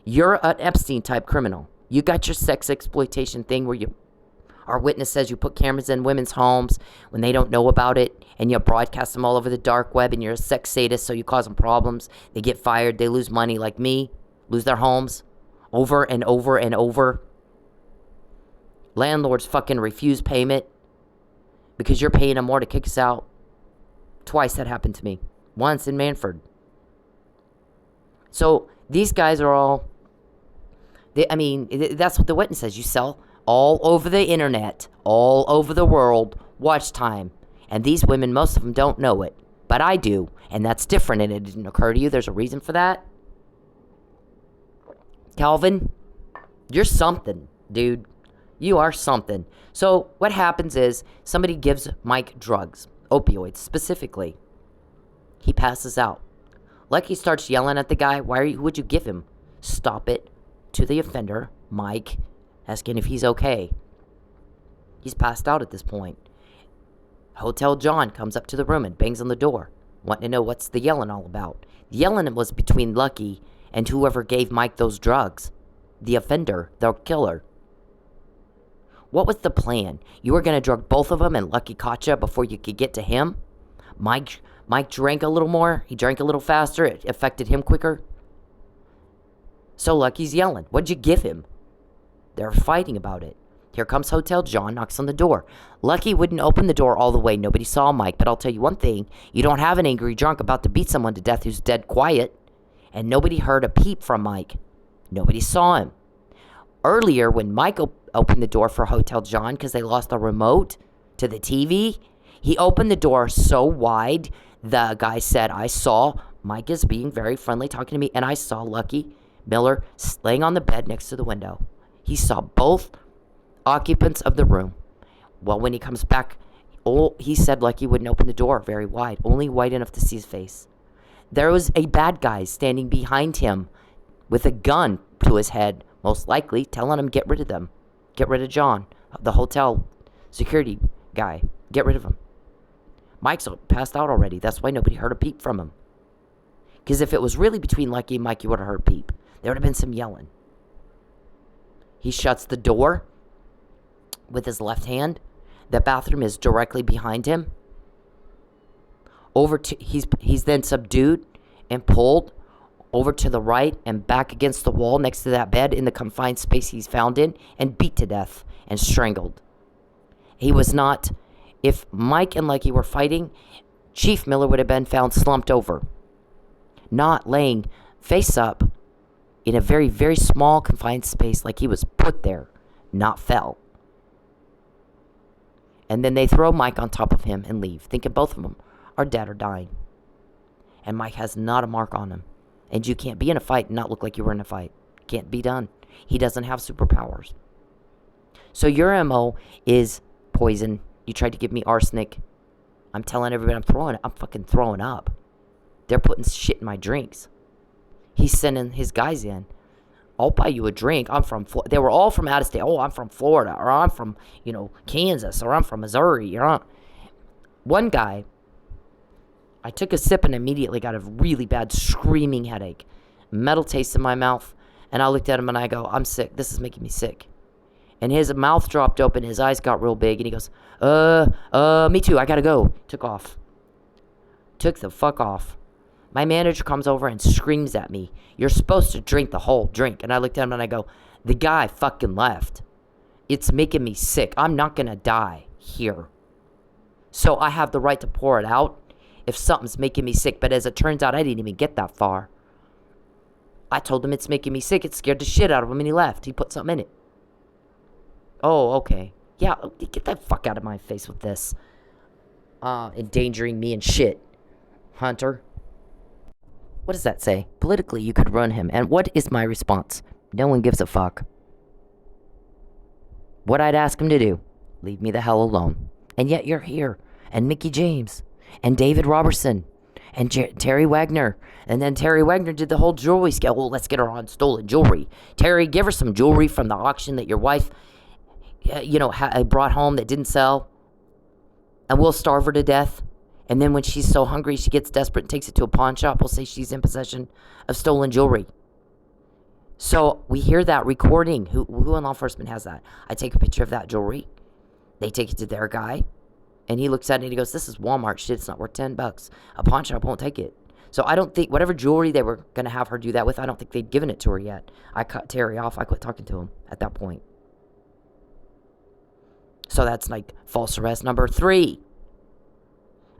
You're an Epstein-type criminal. You got your sex exploitation thing where our witness says you put cameras in women's homes when they don't know about it, and you broadcast them all over the dark web, and you're a sex sadist, so you cause them problems. They get fired. They lose money like me, lose their homes over and over and over. Landlords fucking refuse payment because you're paying them more to kick us out. Twice that happened to me. Once in Manford. So these guys are all... that's what the witness says. You sell all over the internet, all over the world, watch time. And these women, most of them don't know it. But I do. And that's different, and it didn't occur to you. There's a reason for that. Calvin, you're something, dude. You are something. So what happens is somebody gives Mike drugs, opioids specifically. He passes out. Lucky starts yelling at the guy, would you give him? Stop it. To the offender, Mike, asking if he's okay. He's passed out at this point. Hotel John comes up to the room and bangs on the door, wanting to know what's the yelling all about. The yelling was between Lucky and whoever gave Mike those drugs. The offender, the killer. What was the plan? You were going to drug both of them and Lucky caught you before you could get to him? Mike drank a little more. He drank a little faster. It affected him quicker. So Lucky's yelling. What'd you give him? They're fighting about it. Here comes Hotel John, knocks on the door. Lucky wouldn't open the door all the way. Nobody saw Mike, but I'll tell you one thing. You don't have an angry drunk about to beat someone to death who's dead quiet. And nobody heard a peep from Mike. Nobody saw him. Earlier, when Mike opened the door for Hotel John because they lost the remote to the TV, he opened the door so wide, the guy said, I saw Mike is being very friendly, talking to me, and I saw Lucky Miller laying on the bed next to the window. He saw both occupants of the room. Well, when he comes back, he said Lucky wouldn't open the door very wide, only wide enough to see his face. There was a bad guy standing behind him with a gun to his head, most likely telling him get rid of them. Get rid of John, the hotel security guy. Get rid of him. Mike's passed out already. That's why nobody heard a peep from him. Because if it was really between Lucky and Mike, you would have heard peep. There would have been some yelling. He shuts the door with his left hand. The bathroom is directly behind him. He's then subdued and pulled over to the right and back against the wall next to that bed in the confined space he's found in and beat to death and strangled. He was not, if Mike and Lucky were fighting, Chief Miller would have been found slumped over, not laying face up in a very, very small confined space like he was put there, not fell. And then they throw Mike on top of him and leave, thinking both of them are dead or dying. And Mike has not a mark on him. And you can't be in a fight and not look like you were in a fight. Can't be done. He doesn't have superpowers. So your MO is poison. You tried to give me arsenic. I'm telling everybody I'm fucking throwing up. They're putting shit in my drinks. He's sending his guys in. I'll buy you a drink. I'm from Florida. They were all from out of state. Oh, I'm from Florida. Or I'm from, Kansas. Or I'm from Missouri. One guy, I took a sip and immediately got a really bad screaming headache. Metal taste in my mouth. And I looked at him and I go, I'm sick. This is making me sick. And his mouth dropped open. His eyes got real big. And he goes, me too. I gotta go. Took off. Took the fuck off. My manager comes over and screams at me, you're supposed to drink the whole drink. And I looked at him and I go, the guy fucking left. It's making me sick. I'm not gonna die here. So I have the right to pour it out if something's making me sick. But as it turns out, I didn't even get that far. I told him it's making me sick. It scared the shit out of him and he left. He put something in it. Oh, okay. Yeah, get that fuck out of my face with this. Endangering me and shit. Hunter. What does that say? Politically, you could run him. And what is my response? No one gives a fuck. What I'd ask him to do? Leave me the hell alone. And yet you're here. And Mickey James. And David Robertson. And Terry Wagner. And then Terry Wagner did the whole jewelry scale. Well, let's get her on stolen jewelry. Terry, give her some jewelry from the auction that your wife, brought home that didn't sell. And we'll starve her to death. And then when she's so hungry, she gets desperate and takes it to a pawn shop. We'll say she's in possession of stolen jewelry. So we hear that recording. Who in law enforcement has that? I take a picture of that jewelry. They take it to their guy. And he looks at it and he goes, this is Walmart shit. It's not worth $10. A pawn shop won't take it. So I don't think, whatever jewelry they were going to have her do that with, I don't think they'd given it to her yet. I cut Terry off. I quit talking to him at that point. So that's like false arrest number 3.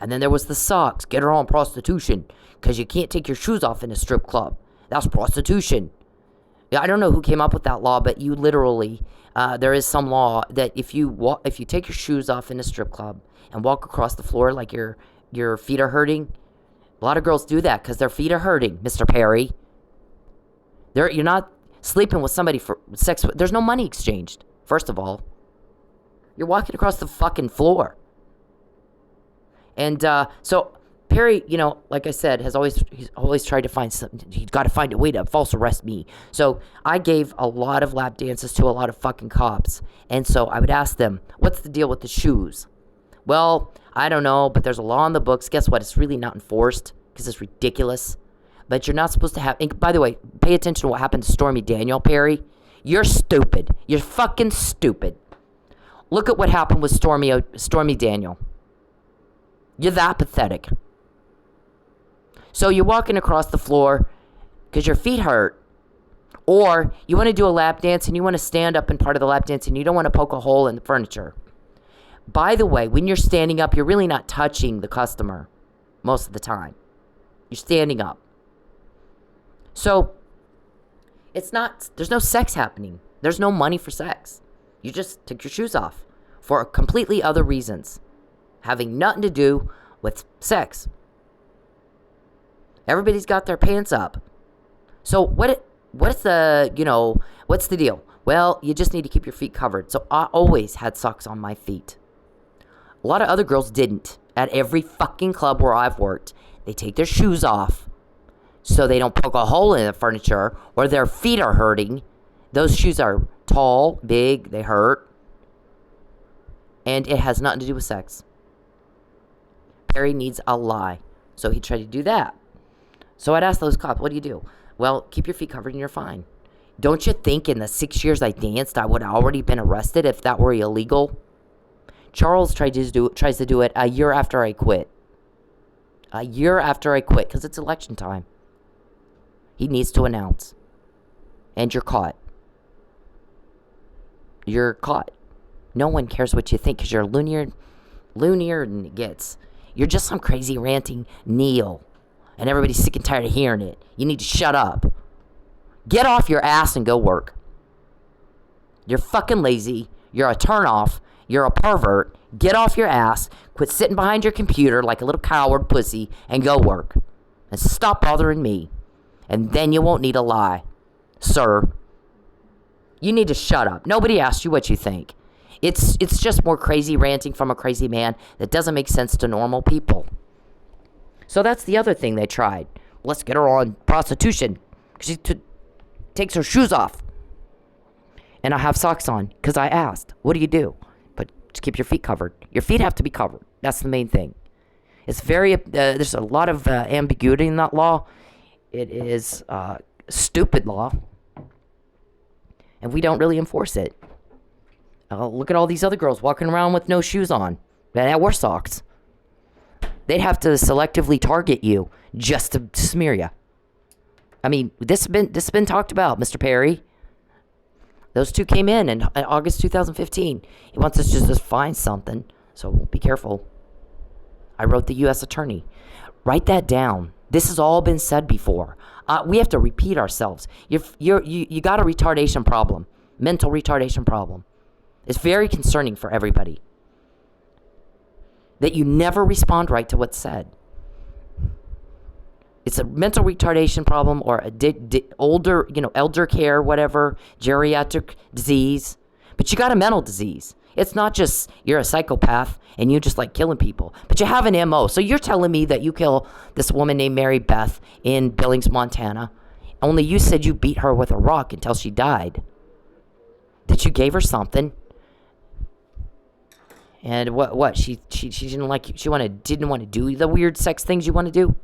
And then there was the socks. Get her on prostitution. Because you can't take your shoes off in a strip club. That's prostitution. I don't know who came up with that law, but you literally, there is some law that if you take your shoes off in a strip club and walk across the floor like your feet are hurting, a lot of girls do that because their feet are hurting, Mr. Perry. sleeping with somebody for sex. There's no money exchanged, first of all. You're walking across the fucking floor. And so Perry, you know, like I said, he's always tried to find something. He's got to find a way to false arrest me. So I gave a lot of lap dances to a lot of fucking cops. And so I would ask them, what's the deal with the shoes? Well, I don't know, but there's a law in the books. Guess what? It's really not enforced because it's ridiculous. But you're not supposed to have... And by the way, pay attention to what happened to Stormy Daniel, Perry. You're stupid. You're fucking stupid. Look at what happened with Stormy Daniel. You're that pathetic. So you're walking across the floor because your feet hurt. Or you want to do a lap dance and you want to stand up in part of the lap dance and you don't want to poke a hole in the furniture. By the way, when you're standing up, you're really not touching the customer most of the time. You're standing up. So there's no sex happening. There's no money for sex. You just take your shoes off for completely other reasons, having nothing to do with sex. Everybody's got their pants up. So what's the deal? Well, you just need to keep your feet covered. So I always had socks on my feet. A lot of other girls didn't. At every fucking club where I've worked, they take their shoes off so they don't poke a hole in the furniture or their feet are hurting. Those shoes are tall, big, they hurt. And it has nothing to do with sex. Perry needs a lie. So he tried to do that. So I'd ask those cops, what do you do? Well, keep your feet covered and you're fine. Don't you think in the 6 years I danced, I would have already been arrested if that were illegal? Charles tries to do it a year after I quit. A year after I quit, because it's election time. He needs to announce. And you're caught. You're caught. No one cares what you think, because you're loonier than it gets. You're just some crazy ranting Neil. And everybody's sick and tired of hearing it. You need to shut up. Get off your ass and go work. You're fucking lazy. You're a turnoff. You're a pervert. Get off your ass. Quit sitting behind your computer like a little coward pussy and go work. And stop bothering me. And then you won't need a lie. Sir. You need to shut up. Nobody asked you what you think. It's just more crazy ranting from a crazy man that doesn't make sense to normal people. So that's the other thing they tried. Let's get her on prostitution. She takes her shoes off. And I have socks on because I asked, what do you do? But just keep your feet covered. Your feet have to be covered. That's the main thing. It's there's a lot of ambiguity in that law. It is a stupid law. And we don't really enforce it. Look at all these other girls walking around with no shoes on. That wear socks. They'd have to selectively target you just to smear you. I mean, this has been talked about, Mr. Perry. Those two came in August 2015. He wants us to just find something, so be careful. I wrote the U.S. attorney. Write that down. This has all been said before. We have to repeat ourselves. You got a retardation problem, mental retardation problem. It's very concerning for everybody that you never respond right to what's said. It's a mental retardation problem or elder care, whatever, geriatric disease. But you got a mental disease. It's not just you're a psychopath and you just like killing people, but you have an MO. So you're telling me that you kill this woman named Mary Beth in Billings, Montana. Only you said you beat her with a rock until she died. That you gave her something. And what? She didn't like you. She didn't want to do the weird sex things you want to do.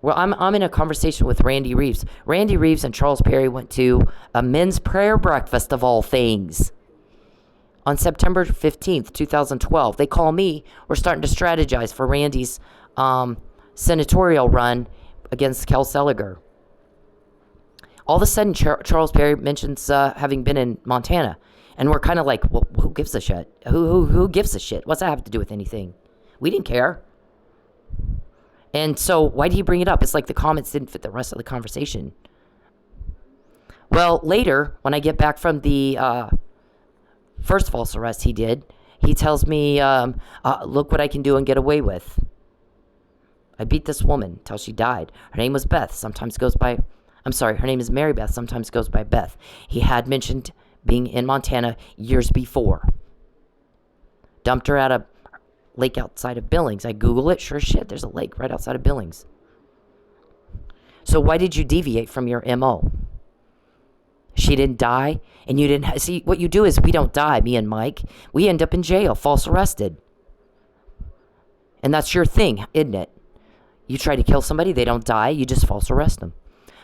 Well, I'm in a conversation with Randy Reeves. Randy Reeves and Charles Perry went to a men's prayer breakfast of all things on September 15th, 2012. They call me. We're starting to strategize for Randy's senatorial run against Kel Seliger. All of a sudden, Charles Perry mentions having been in Montana. And we're kind of like, well, who gives a shit? Who gives a shit? What's that have to do with anything? We didn't care. And so why did he bring it up? It's like the comments didn't fit the rest of the conversation. Well, later, when I get back from the first false arrest he did, he tells me, look what I can do and get away with. I beat this woman till she died. Her name was Beth. Sometimes goes by I'm sorry, her name is Mary Beth, sometimes goes by Beth. He had mentioned being in Montana years before. Dumped her at a lake outside of Billings. I Google it, sure as shit, there's a lake right outside of Billings. So why did you deviate from your MO? She didn't die, and you didn't... See, what you do is we don't die, me and Mike. We end up in jail, false arrested. And that's your thing, isn't it? You try to kill somebody, they don't die, you just false arrest them.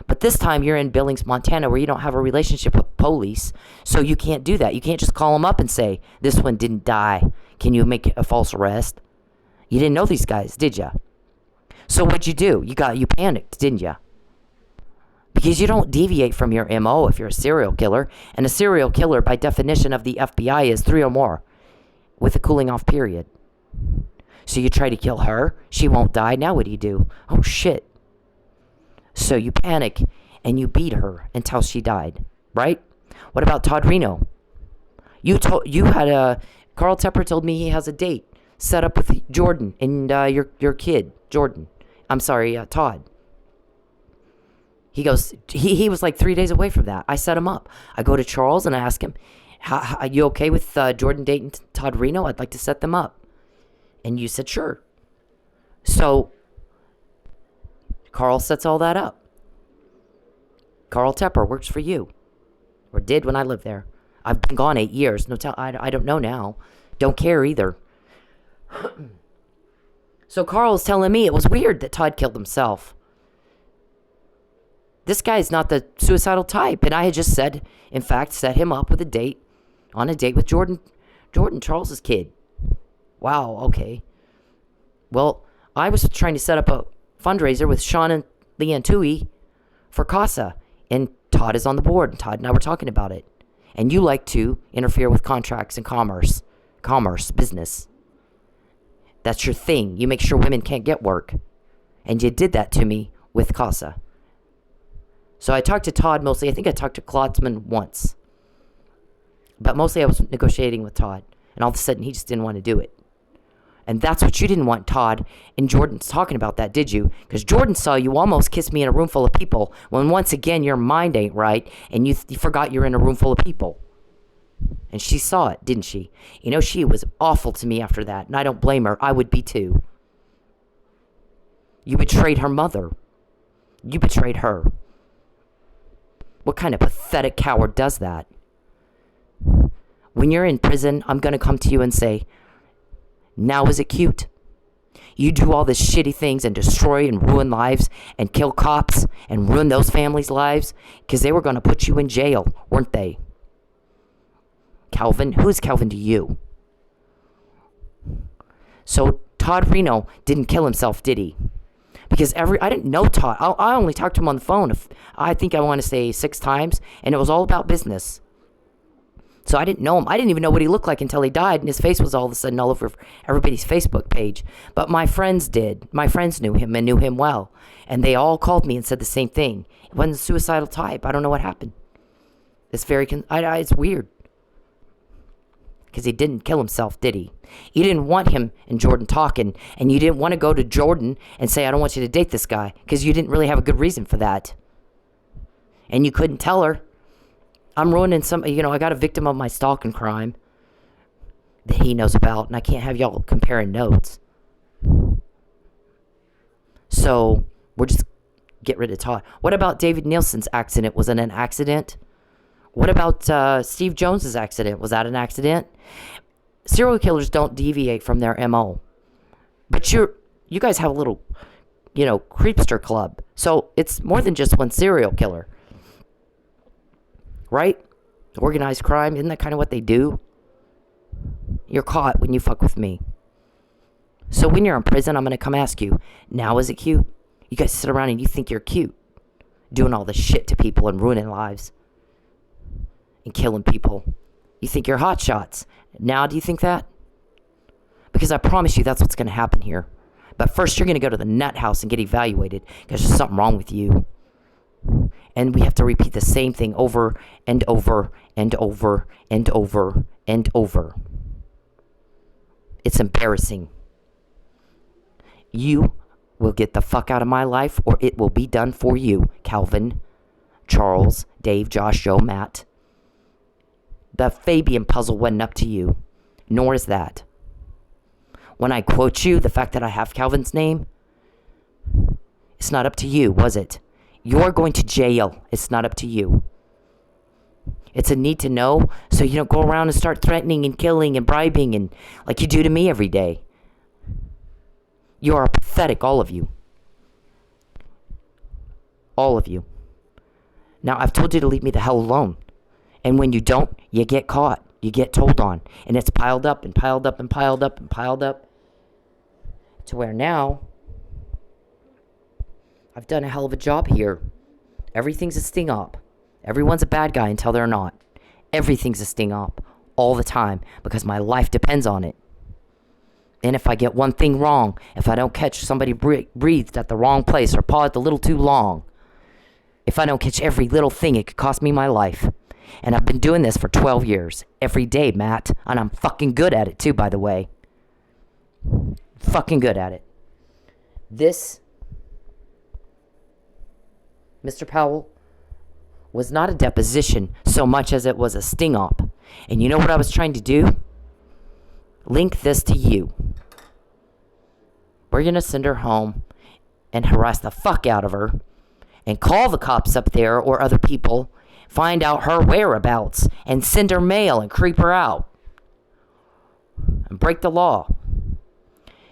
But this time you're in Billings, Montana, where you don't have a relationship with police, so you can't do that. You can't just call them up and say, this one didn't die. Can you make a false arrest? You didn't know these guys, did ya? So what'd you do? You panicked, didn't ya? Because you don't deviate from your MO if you're a serial killer. And a serial killer, by definition of the FBI, is 3 or more with a cooling off period. So you try to kill her. She won't die. Now what do? Oh, shit. So you panic and you beat her until she died, right? What about Todd Reno? Carl Tepper told me he has a date set up with Jordan and your kid, Jordan. I'm sorry, Todd. He goes, he was like 3 days away from that. I set him up. I go to Charles and I ask him, are you okay with Jordan dating Todd Reno? I'd like to set them up. And you said, sure. So, Carl sets all that up. Carl Tepper works for you. Or did when I lived there. I've been gone 8 years. I don't know now. Don't care either. So Carl's telling me it was weird that Todd killed himself. This guy is not the suicidal type. And I had just said, in fact, set him up with on a date with Jordan, Charles's kid. Wow, okay. Well, I was trying to set up a fundraiser with Sean and Leanne Tui for CASA. And Todd is on the board. And Todd and I were talking about it. And you like to interfere with contracts and commerce, business. That's your thing. You make sure women can't get work. And you did that to me with CASA. So I talked to Todd mostly. I think I talked to Klotzman once. But mostly I was negotiating with Todd. And all of a sudden he just didn't want to do it. And that's what you didn't want, Todd. And Jordan's talking about that, did you? Because Jordan saw you almost kiss me in a room full of people when once again your mind ain't right and you forgot you're in a room full of people. And she saw it, didn't she? You know, she was awful to me after that. And I don't blame her. I would be too. You betrayed her mother. You betrayed her. What kind of pathetic coward does that? When you're in prison, I'm going to come to you and say, now is it cute? You do all these shitty things and destroy and ruin lives and kill cops and ruin those families' lives because they were going to put you in jail, weren't they? Calvin? Who is Calvin to you? So Todd Reno didn't kill himself, did he? Because I didn't know Todd. I only talked to him on the phone, I think I want to say 6 times, and it was all about business. So I didn't know him. I didn't even know what he looked like until he died, and his face was all of a sudden all over everybody's Facebook page. But my friends did. My friends knew him and knew him well. And they all called me and said the same thing. It wasn't a suicidal type. I don't know what happened. It's it's weird. Because he didn't kill himself, did he? You didn't want him and Jordan talking, and you didn't want to go to Jordan and say, I don't want you to date this guy, because you didn't really have a good reason for that. And you couldn't tell her. I'm ruining I got a victim of my stalking crime that he knows about, and I can't have y'all comparing notes. So, we'll just get rid of Todd. What about David Nielsen's accident? Was it an accident? What about Steve Jones's accident? Was that an accident? Serial killers don't deviate from their MO. But you guys have a little, creepster club. So, it's more than just one serial killer. Right? Organized crime, isn't that kind of what they do? You're caught when you fuck with me. So when you're in prison, I'm going to come ask you, now is it cute? You guys sit around and you think you're cute. Doing all this shit to people and ruining lives. And killing people. You think you're hot shots. Now do you think that? Because I promise you that's what's going to happen here. But first you're going to go to the nut house and get evaluated. Because there's something wrong with you. And we have to repeat the same thing over and over and over and over and over. It's embarrassing. You will get the fuck out of my life or it will be done for you, Calvin. Charles, Dave, Josh, Joe, Matt. The Fabian puzzle wasn't up to you, nor is that. When I quote you, the fact that I have Calvin's name, it's not up to you, was it? You're going to jail. It's not up to you. It's a need to know so you don't go around and start threatening and killing and bribing and like you do to me every day. You are pathetic, all of you. All of you. Now, I've told you to leave me the hell alone. And when you don't, you get caught. You get told on. And it's piled up and piled up and piled up and piled up. To where now, I've done a hell of a job here. Everything's a sting up. Everyone's a bad guy until they're not. Everything's a sting up. All the time. Because my life depends on it. And if I get one thing wrong, if I don't catch somebody breathed at the wrong place or paused a little too long, if I don't catch every little thing, it could cost me my life. And I've been doing this for 12 years. Every day, Matt. And I'm fucking good at it too, by the way. Fucking good at it. This, Mr. Powell, was not a deposition so much as it was a sting-up. And you know what I was trying to do? Link this to you. We're going to send her home and harass the fuck out of her and call the cops up there or other people, find out her whereabouts and send her mail and creep her out and break the law.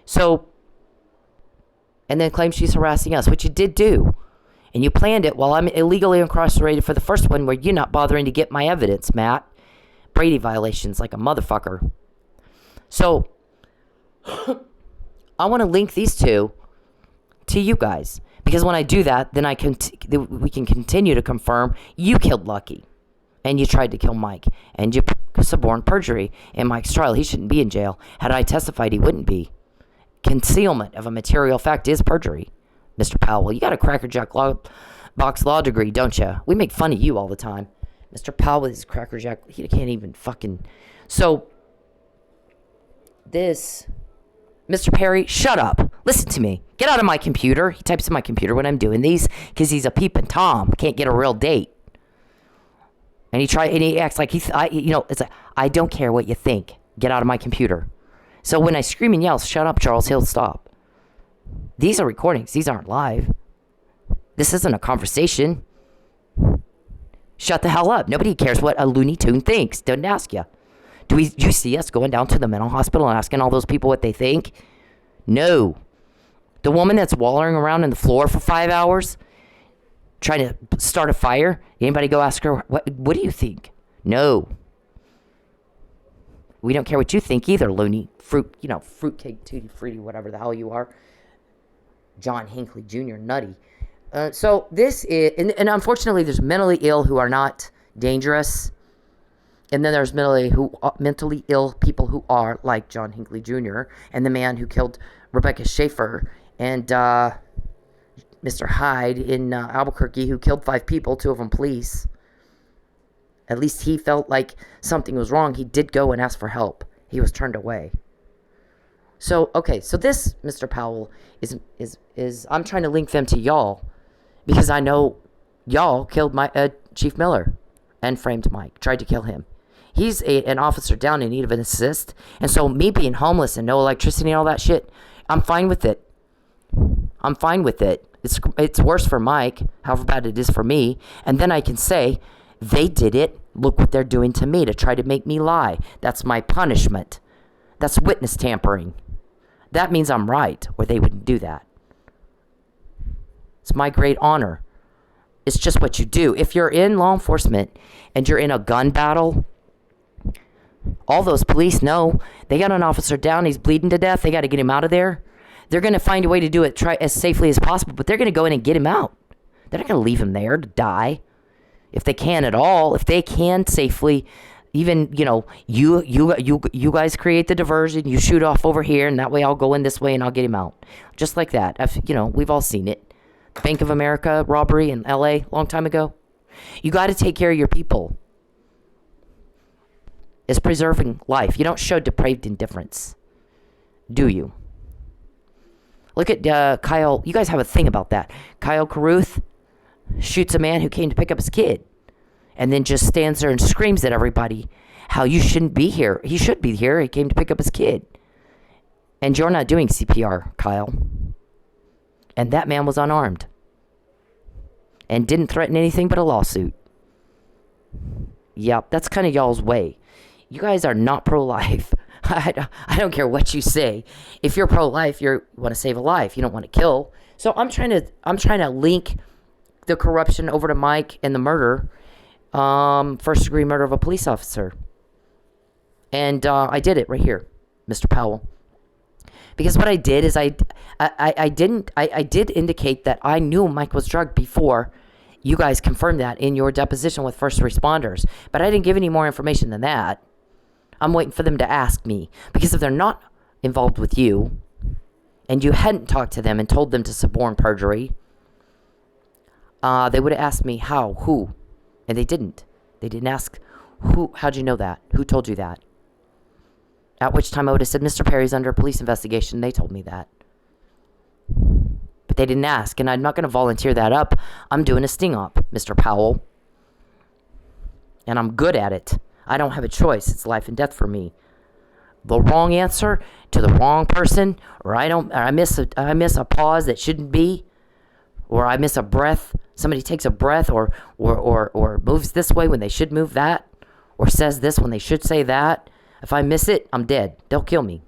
So, and then claim she's harassing us, which you did do. And you planned it while I'm illegally incarcerated for the first one where you're not bothering to get my evidence, Matt. Brady violations like a motherfucker. So, I want to link these two to you guys. Because when I do that, then we can continue to confirm you killed Lucky. And you tried to kill Mike. And you suborned perjury in Mike's trial. He shouldn't be in jail. Had I testified, he wouldn't be. Concealment of a material fact is perjury. Mr. Powell, you got a crackerjack box law degree, don't you? We make fun of you all the time. Mr. Powell with his crackerjack, he can't even fucking... So, this... Mr. Perry, shut up. Listen to me. Get out of my computer. He types in my computer when I'm doing these because he's a peeping Tom. Can't get a real date. And he acts like it's like, I don't care what you think. Get out of my computer. So when I scream and yell, shut up, Charles, he'll stop. These are recordings. These aren't live. This isn't a conversation. Shut the hell up. Nobody cares what a Looney Tune thinks. Don't ask you. Do you see us going down to the mental hospital and asking all those people what they think? No. The woman that's wallowing around on the floor for 5 hours trying to start a fire, anybody go ask her, what do you think? No. We don't care what you think either, loony. Fruitcake, tutti frutti, whatever the hell you are. John Hinckley Jr., nutty. So this is, and unfortunately there's mentally ill who are not dangerous. And then there's mentally ill people who are, like John Hinckley Jr. and the man who killed Rebecca Schaefer and Mr. Hyde in Albuquerque, who killed 5 people, 2 of them police. At least he felt like something was wrong. He did go and ask for help. He was turned away. So, okay, so this, Mr. Powell, is I'm trying to link them to y'all because I know y'all killed my Chief Miller and framed Mike, tried to kill him. He's an officer down in need of an assist. And so me being homeless and no electricity and all that shit, I'm fine with it. I'm fine with it. It's worse for Mike, however bad it is for me. And then I can say, they did it. Look what they're doing to me to try to make me lie. That's my punishment. That's witness tampering. That means I'm right, or they wouldn't do that. It's my great honor. It's just what you do. If you're in law enforcement and you're in a gun battle, all those police know they got an officer down, he's bleeding to death, they got to get him out of there. They're going to find a way to do it as safely as possible, but they're going to go in and get him out. They're not going to leave him there to die. If they can at all, if they can safely, even, you guys create the diversion, you shoot off over here, and that way I'll go in this way and I'll get him out. Just like that. We've all seen it. Bank of America robbery in LA long time ago. You got to take care of your people. It's preserving life. You don't show depraved indifference, do you? Look at Kyle. You guys have a thing about that. Kyle Carruth, shoots a man who came to pick up his kid, and then just stands there and screams at everybody how you shouldn't be here. He should be here. He came to pick up his kid. And you're not doing CPR, Kyle. And that man was unarmed. And didn't threaten anything but a lawsuit. Yep, that's kind of y'all's way. You guys are not pro-life. I don't care what you say. If you're pro-life, you want to save a life. You don't want to kill. So I'm trying to link the corruption over to Mike and the murder, first-degree murder of a police officer. And I did it right here, Mr. Powell. Because what I did is I did indicate that I knew Mike was drugged before you guys confirmed that in your deposition with first responders. But I didn't give any more information than that. I'm waiting for them to ask me. Because if they're not involved with you, and you hadn't talked to them and told them to suborn perjury, they would have asked me how, who, and they didn't. They didn't ask who. How'd you know that? Who told you that? At which time I would have said, Mr. Perry's under a police investigation. They told me that. But they didn't ask, and I'm not going to volunteer that up. I'm doing a sting op, Mr. Powell. And I'm good at it. I don't have a choice. It's life and death for me. The wrong answer to the wrong person, or I miss a pause that shouldn't be, or I miss a breath. Somebody takes a breath, or moves this way when they should move that, or says this when they should say that. If I miss it, I'm dead. They'll kill me.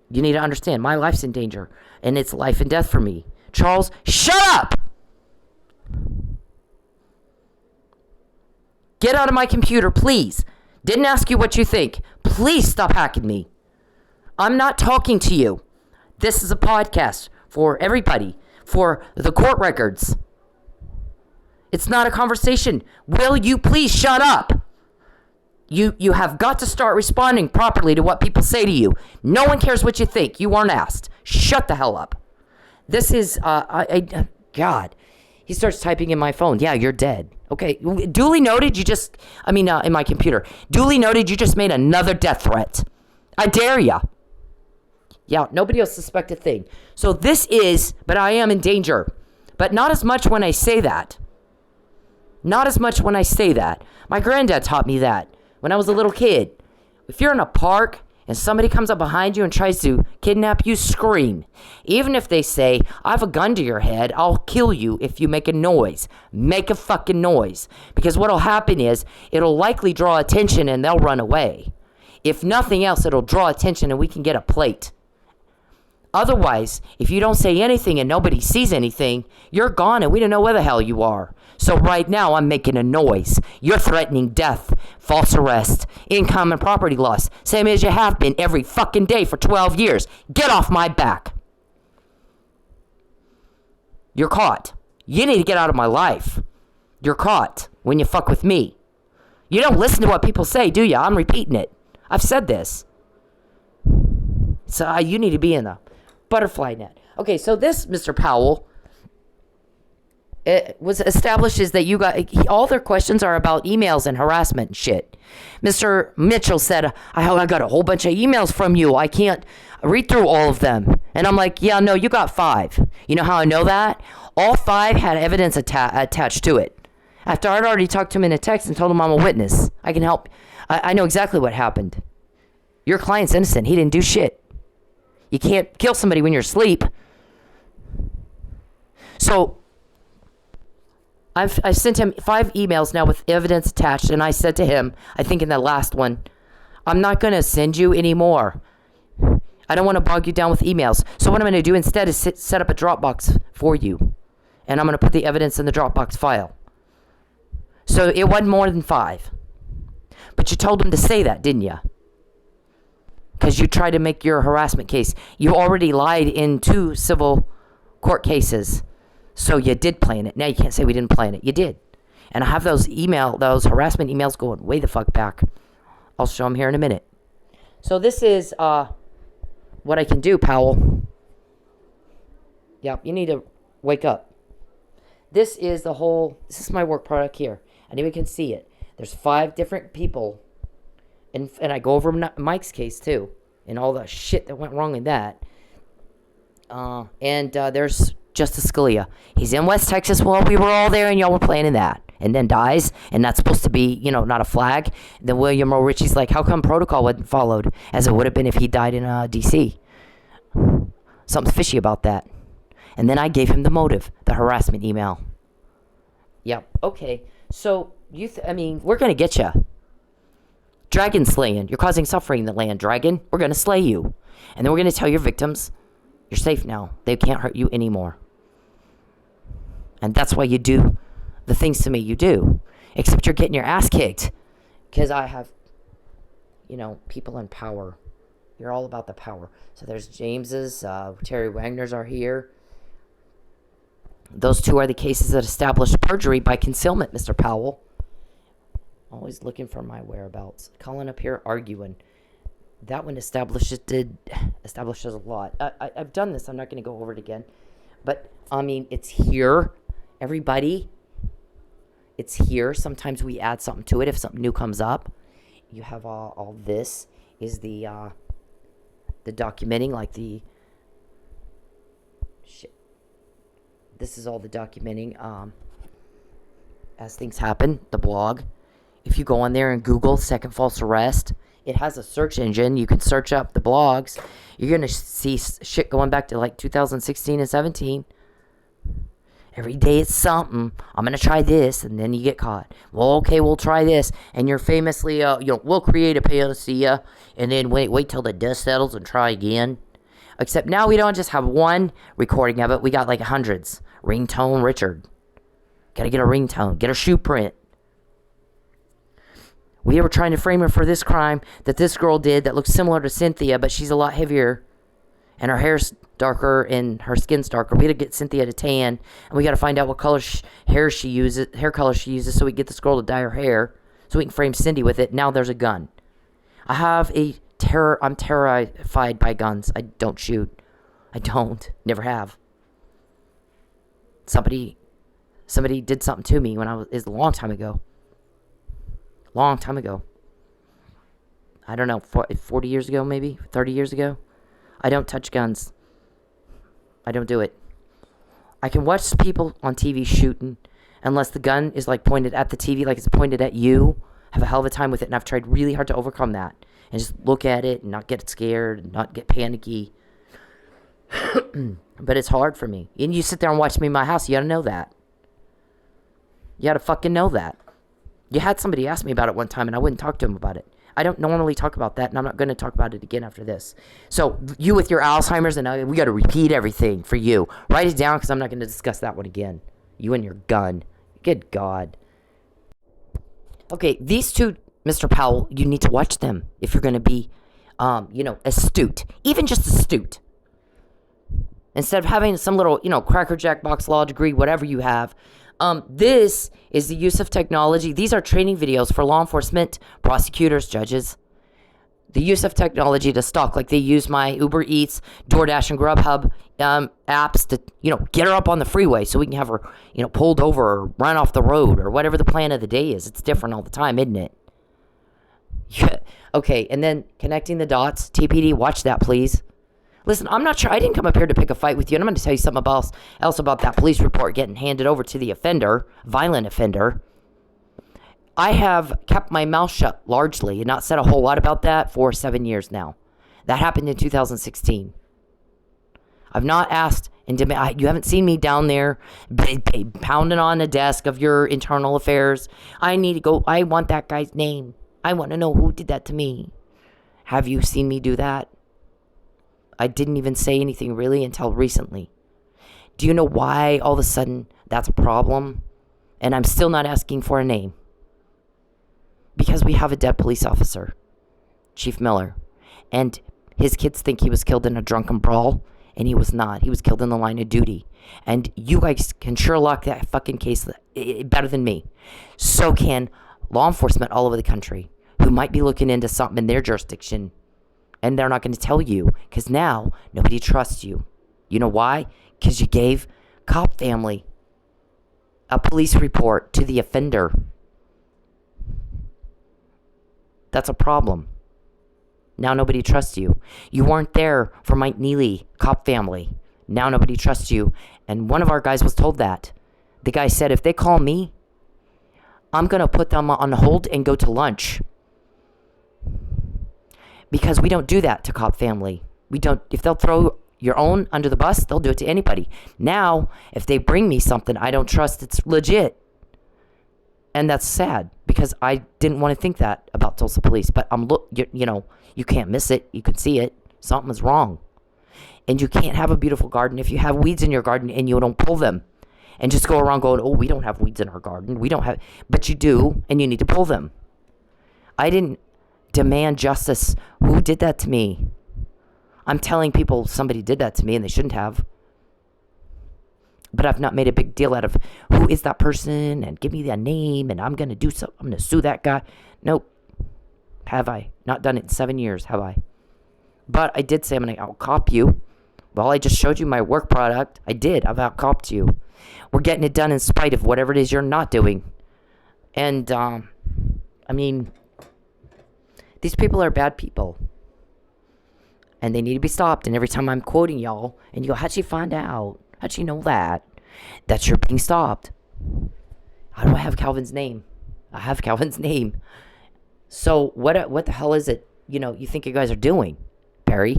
You need to understand, my life's in danger, and it's life and death for me. Charles, shut up! Get out of my computer, please. Didn't ask you what you think. Please stop hacking me. I'm not talking to you. This is a podcast for everybody, for the court records. It's not a conversation. Will you please shut up? You have got to start responding properly to what people say to you. No one cares what you think. You weren't asked. Shut the hell up. This is, God. He starts typing in my phone. Yeah, you're dead. Okay, duly noted, in my computer. Duly noted, you just made another death threat. I dare ya. Yeah, nobody will suspect a thing. So but I am in danger. But not as much when I say that. Not as much when I say that. My granddad taught me that. When I was a little kid, if you're in a park and somebody comes up behind you and tries to kidnap you, scream. Even if they say, I have a gun to your head, I'll kill you if you make a noise. Make a fucking noise. Because what'll happen is, it'll likely draw attention and they'll run away. If nothing else, it'll draw attention and we can get a plate. Otherwise, if you don't say anything and nobody sees anything, you're gone and we don't know where the hell you are. So right now, I'm making a noise. You're threatening death, false arrest, income and property loss. Same as you have been every fucking day for 12 years. Get off my back. You're caught. You need to get out of my life. You're caught when you fuck with me. You don't listen to what people say, do you? I'm repeating it. I've said this. So you need to be in the butterfly net. Okay, so this, Mr. Powell, it was established is that you got all their questions are about emails and harassment and shit. Mr. Mitchell said, I got a whole bunch of emails from you. I can't read through all of them. And I'm like, yeah, no, you got 5. You know how I know that? All 5 had evidence attached to it. After I'd already talked to him in a text and told him I'm a witness. I can help. I know exactly what happened. Your client's innocent. He didn't do shit. You can't kill somebody when you're asleep. So I've sent him 5 emails now with evidence attached, and I said to him, I think in the last one, I'm not going to send you any more. I don't want to bog you down with emails. So what I'm going to do instead is set up a Dropbox for you, and I'm going to put the evidence in the Dropbox file. So it wasn't more than 5. But you told him to say that, didn't you? Because you tried to make your harassment case. You already lied in 2 civil court cases. So you did plan it. Now you can't say we didn't plan it. You did. And I have those harassment emails going way the fuck back. I'll show them here in a minute. So this is what I can do, Powell. Yep, you need to wake up. This is my work product here. Anyone can see it. There's 5 different people. And I go over Mike's case, too. And all the shit that went wrong in that. And there's Justice Scalia. He's in West Texas while we were all there and y'all were planning that. And then dies, and that's supposed to be, not a flag. And then William O. Ritchie's like, how come protocol wasn't followed as it would have been if he died in D.C.? Something fishy about that. And then I gave him the motive, the harassment email. Yep, okay. So, we're going to get you. Dragon slaying. You're causing suffering in the land, dragon. We're going to slay you. And then we're going to tell your victims, you're safe now. They can't hurt you anymore. And that's why you do the things to me you do. Except you're getting your ass kicked. Because I have, people in power. You're all about the power. So there's James's, Terry Wagner's are here. Those two are the cases that established perjury by concealment, Mr. Powell. Always looking for my whereabouts. Colin up here arguing. That one establishes a lot. I've done this. I'm not going to go over it again. But, it's here. Everybody, it's here. Sometimes we add something to it if something new comes up. You have all this is the documenting, like the... Shit. This is all the documenting as things happen. The blog. If you go on there and Google second false arrest, it has a search engine. You can search up the blogs. You're going to see shit going back to like 2016 and 17. Every day it's something. I'm going to try this, and then you get caught. Well, okay, we'll try this. And you're famously, we'll create a panacea, and then wait till the dust settles and try again. Except now we don't just have one recording of it. We got like hundreds. Ringtone Richard. Got to get a ringtone. Get a shoe print. We were trying to frame her for this crime that this girl did that looks similar to Cynthia, but she's a lot heavier. And her hair's darker and her skin's darker. We got to get Cynthia to tan. And we got to find out what color hair color she uses so we can get this girl to dye her hair. So we can frame Cindy with it. Now there's a gun. I'm terrified by guns. I don't shoot. I don't. Never have. Somebody did something to me it's a long time ago. Long time ago. I don't know, 40 years ago maybe? 30 years ago? I don't touch guns. I don't do it. I can watch people on TV shooting unless the gun is like pointed at the TV, like it's pointed at you. Have a hell of a time with it, and I've tried really hard to overcome that. And just look at it and not get scared and not get panicky. But it's hard for me. And you sit there and watch me in my house, you gotta know that. You gotta fucking know that. You had somebody ask me about it one time, and I wouldn't talk to him about it. I don't normally talk about that, and I'm not going to talk about it again after this. So, you with your Alzheimer's, and we got to repeat everything for you. Write it down, because I'm not going to discuss that one again. You and your gun. Good God. Okay, these two, Mr. Powell, you need to watch them if you're going to be, astute. Even just astute. Instead of having some little, crackerjack box law degree, whatever you have. This is the use of technology. These are training videos for law enforcement, prosecutors, judges. The use of technology to stalk, like they use my Uber Eats, DoorDash, and Grubhub apps to, get her up on the freeway so we can have her, pulled over or run off the road or whatever the plan of the day is. It's different all the time, isn't it? Yeah. Okay, and then connecting the dots. TPD, watch that, please. Listen, I'm not sure. I didn't come up here to pick a fight with you, and I'm going to tell you something else about that police report getting handed over to the offender, violent offender. I have kept my mouth shut largely and not said a whole lot about that for 7 years now. That happened in 2016. I've not asked, and you haven't seen me down there pounding on the desk of your internal affairs. I want that guy's name. I want to know who did that to me. Have you seen me do that? I didn't even say anything really until recently. Do you know why all of a sudden that's a problem? And I'm still not asking for a name. Because we have a dead police officer, Chief Miller. And his kids think he was killed in a drunken brawl. And he was not. He was killed in the line of duty. And you guys can Sherlock that fucking case better than me. So can law enforcement all over the country who might be looking into something in their jurisdiction. And they're not going to tell you because now nobody trusts you. You know why? Because you gave cop family a police report to the offender. That's a problem. Now nobody trusts you. You weren't there for Mike Neely, cop family. Now nobody trusts you. And one of our guys was told that. The guy said, if they call me, I'm going to put them on hold and go to lunch. Because we don't do that to cop family. We don't. If they'll throw your own under the bus, they'll do it to anybody. Now, if they bring me something I don't trust, it's legit. And that's sad because I didn't want to think that about Tulsa police. But you can't miss it. You can see it. Something's wrong. And you can't have a beautiful garden if you have weeds in your garden and you don't pull them. And just go around going, oh, we don't have weeds in our garden. We don't have, but you do, and you need to pull them. I didn't demand justice. Who did that to me? I'm telling people somebody did that to me and they shouldn't have. But I've not made a big deal out of who is that person and give me their name and I'm going to do something. I'm going to sue that guy. Nope. Have I? Not done it in 7 years, have I? But I did say I'm going to out-cop you. Well, I just showed you my work product. I did. I've out-copped you. We're getting it done in spite of whatever it is you're not doing. And, these people are bad people. And they need to be stopped. And every time I'm quoting y'all, and you go, how'd you find out? How'd you know that? That you're being stopped. How do I have Calvin's name? I have Calvin's name. So what the hell is it, you think you guys are doing, Perry?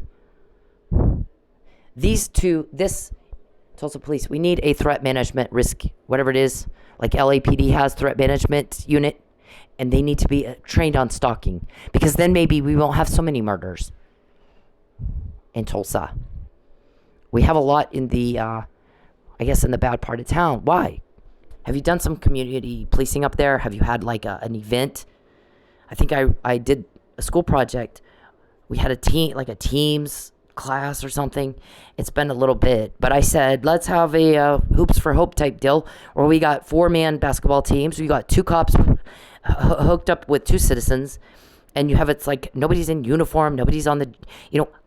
This Tulsa Police, we need a threat management risk, whatever it is, like LAPD has threat management unit, and they need to be trained on stalking, because then maybe we won't have so many murders in Tulsa. We have a lot in the, in the bad part of town. Why? Have you done some community policing up there? Have you had like an event? I think I did a school project. We had a teams class or something. It's been a little bit, but I said, let's have a hoops for hope type deal where we got 4-man basketball teams. We got 2 cops hooked up with 2 citizens, and you have, it's like nobody's in uniform, nobody's on the,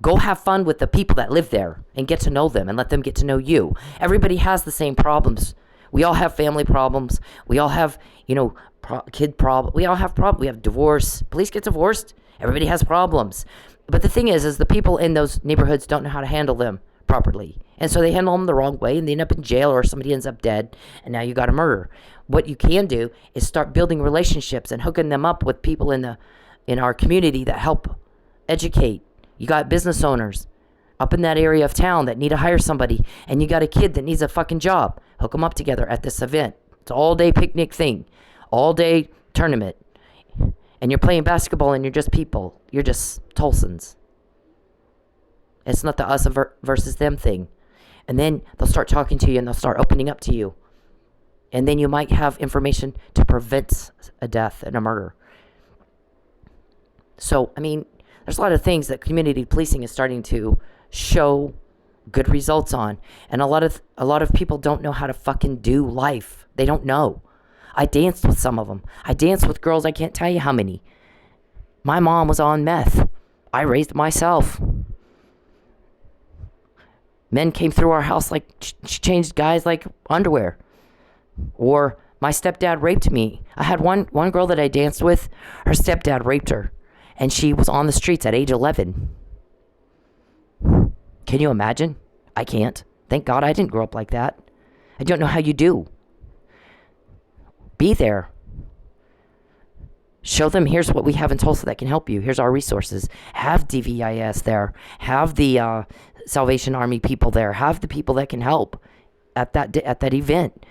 go have fun with the people that live there and get to know them and let them get to know you. Everybody has the same problems. We all have family problems. We all have, kid problems. We all have problems. We have divorce. Police get divorced. Everybody has problems. But the thing is the people in those neighborhoods don't know how to handle them properly. And so they handle them the wrong way and they end up in jail, or somebody ends up dead, and now you got a murder. What you can do is start building relationships and hooking them up with people in our community that help educate. You got business owners up in that area of town that need to hire somebody, and you got a kid that needs a fucking job. Hook them up together at this event. It's an all-day picnic thing, all-day tournament. And you're playing basketball and you're just people. You're just Tulsans. It's not the us versus them thing. And then they'll start talking to you and they'll start opening up to you. And then you might have information to prevent a death and a murder. So, there's a lot of things that community policing is starting to show good results on. And a lot of people don't know how to fucking do life. They don't know. I danced with some of them. I danced with girls, I can't tell you how many. My mom was on meth. I raised myself. Men came through our house like, she changed guys like underwear. Or my stepdad raped me. I had one girl that I danced with, her stepdad raped her. And she was on the streets at age 11. Can you imagine? I can't. Thank God I didn't grow up like that. I don't know how you do. Be there. Show them, here's what we have in Tulsa that can help you. Here's our resources. Have DVIS there. Have the Salvation Army people there. Have the people that can help at that event.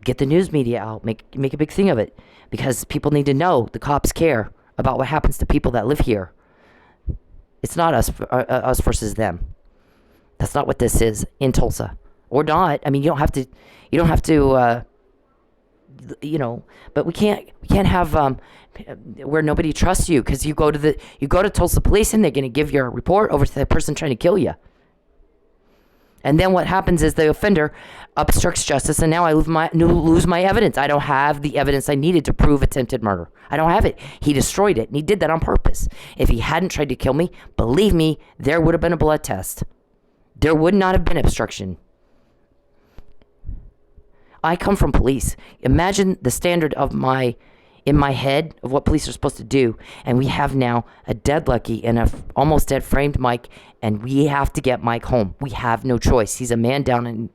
Get the news media out. Make a big thing of it, because people need to know the cops care about what happens to people that live here. It's not us versus them. That's not what this is in Tulsa, or not. You don't have to. But we can't have where nobody trusts you, because you go to Tulsa police and they're going to give your report over to the person trying to kill you. And then what happens is the offender obstructs justice, and now I lose my evidence. I don't have the evidence I needed to prove attempted murder. I don't have it. He destroyed it, and he did that on purpose. If he hadn't tried to kill me, believe me, there would have been a blood test. There would not have been obstruction. I come from police. Imagine the standard of my in my head of what police are supposed to do. And we have now a dead Lucky and a almost dead framed Mike. And we have to get Mike home. We have no choice. He's a man down in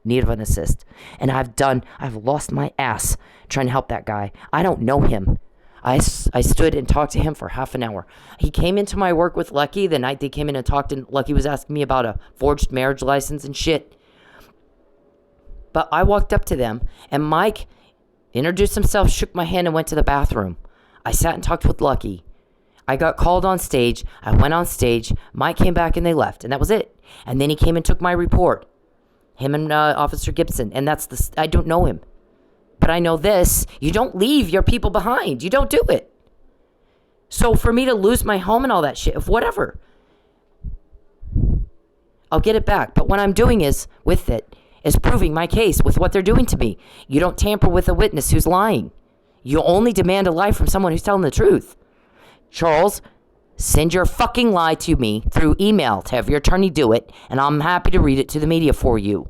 need of an assist. And I've lost my ass trying to help that guy. I don't know him. I stood and talked to him for half an hour. He came into my work with Lucky the night they came in and talked, and Lucky was asking me about a forged marriage license and shit. But I walked up to them, and Mike introduced himself, shook my hand, and went to the bathroom. I sat and talked with Lucky. I got called on stage. I went on stage. Mike came back, and they left, and that was it. And then he came and took my report. Him and Officer Gibson, and I don't know him. But I know this, you don't leave your people behind. You don't do it. So for me to lose my home and all that shit, whatever, I'll get it back. But what I'm doing is proving my case with what they're doing to me. You don't tamper with a witness who's lying. You only demand a lie from someone who's telling the truth. Charles, send your fucking lie to me through email to have your attorney do it, and I'm happy to read it to the media for you.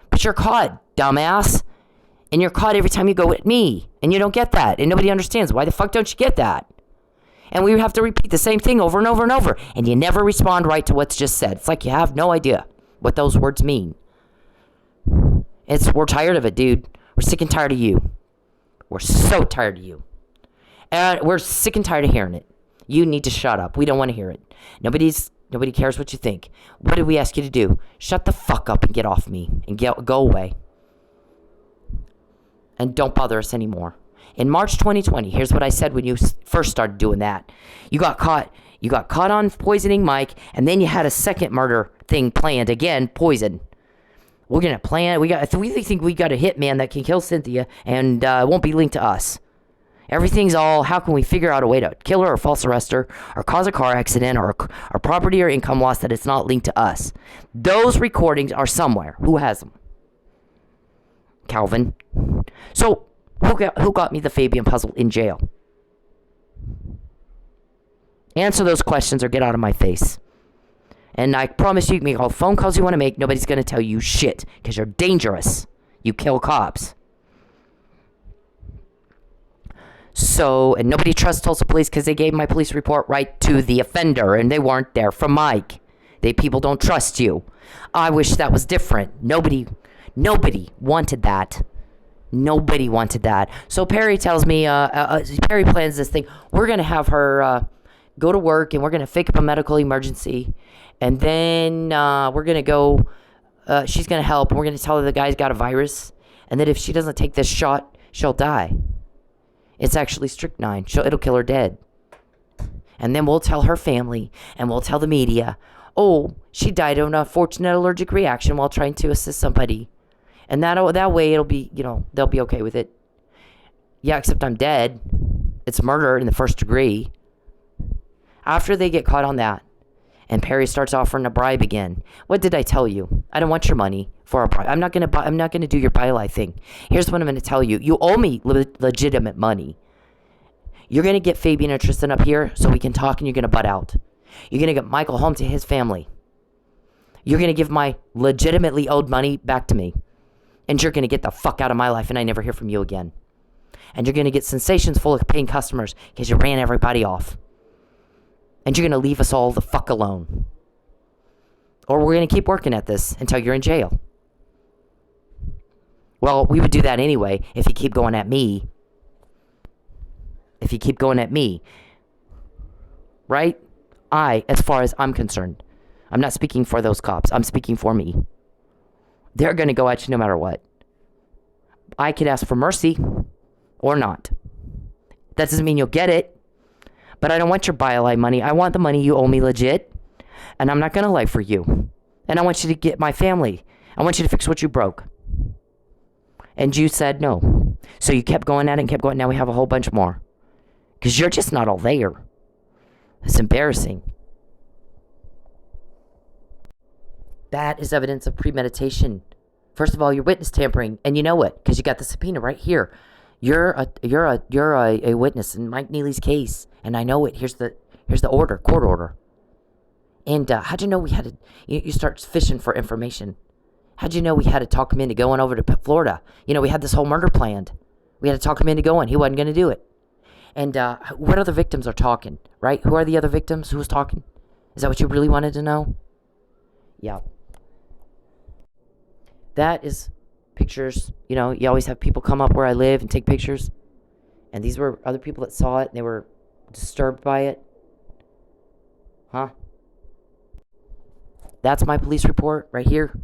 But you're caught, dumbass. And you're caught every time you go at me. And you don't get that. And nobody understands. Why the fuck don't you get that? And we have to repeat the same thing over and over and over. And you never respond right to what's just said. It's like you have no idea what those words mean. We're tired of it, dude. We're sick and tired of you. We're so tired of you. And we're sick and tired of hearing it. You need to shut up. We don't want to hear it. Nobody cares what you think. What did we ask you to do? Shut the fuck up and get off me. And go away. And don't bother us anymore. In March 2020, here's what I said when you first started doing that. You got caught on poisoning Mike, and then you had a second murder thing planned. Again, poison. We're going to plan. We think we got a hitman that can kill Cynthia, and it won't be linked to us. Everything's all, how can we figure out a way to kill her or false arrest her or cause a car accident or property or income loss that it's not linked to us. Those recordings are somewhere. Who has them? Calvin. So, who got me the Fabian puzzle in jail? Answer those questions or get out of my face. And I promise you can make all the phone calls you want to make. Nobody's going to tell you shit because you're dangerous. You kill cops. So, and nobody trusts Tulsa police because they gave my police report right to the offender and they weren't there for Mike. People don't trust you. I wish that was different. Nobody wanted that. Nobody wanted that. So Perry tells me, Perry plans this thing. We're going to have her go to work and we're going to fake up a medical emergency. And then we're going to go, she's going to help. And we're going to tell her the guy's got a virus. And that if she doesn't take this shot, she'll die. It's actually strychnine. It'll kill her dead. And then we'll tell her family and we'll tell the media, oh, she died of an unfortunate allergic reaction while trying to assist somebody. And that way it'll be, they'll be okay with it. Yeah, except I'm dead. It's murder in the first degree. After they get caught on that, and Perry starts offering a bribe again. What did I tell you? I don't want your money for a bribe. I'm not gonna do your byline thing. Here's what I'm gonna tell you. You owe me legitimate money. You're gonna get Fabian and Tristan up here so we can talk, and you're gonna butt out. You're gonna get Michael home to his family. You're gonna give my legitimately owed money back to me. And you're going to get the fuck out of my life and I never hear from you again. And you're going to get Sensations full of paying customers because you ran everybody off. And you're going to leave us all the fuck alone. Or we're going to keep working at this until you're in jail. Well, we would do that anyway if you keep going at me. If you keep going at me. Right? As far as I'm concerned, I'm not speaking for those cops. I'm speaking for me. They're going to go at you no matter what. I could ask for mercy or not. That doesn't mean you'll get it. But I don't want your byline money. I want the money you owe me legit. And I'm not going to lie for you. And I want you to get my family. I want you to fix what you broke. And you said no. So you kept going at it and kept going. Now we have a whole bunch more. Because you're just not all there. It's embarrassing. That is evidence of premeditation. First of all, you're witness tampering, and you know it because you got the subpoena right here. You're a witness in Mike Neely's case, and I know it. Here's the order, court order. And how'd you know we had to? You start fishing for information. How'd you know we had to talk him into going over to Florida? We had this whole murder planned. We had to talk him into going. He wasn't going to do it. And what other victims are talking, right? Who are the other victims? Who was talking? Is that what you really wanted to know? Yeah. That is pictures. You know, you always have people come up where I live and take pictures. And these were other people that saw it, and they were disturbed by it. Huh? That's my police report right here.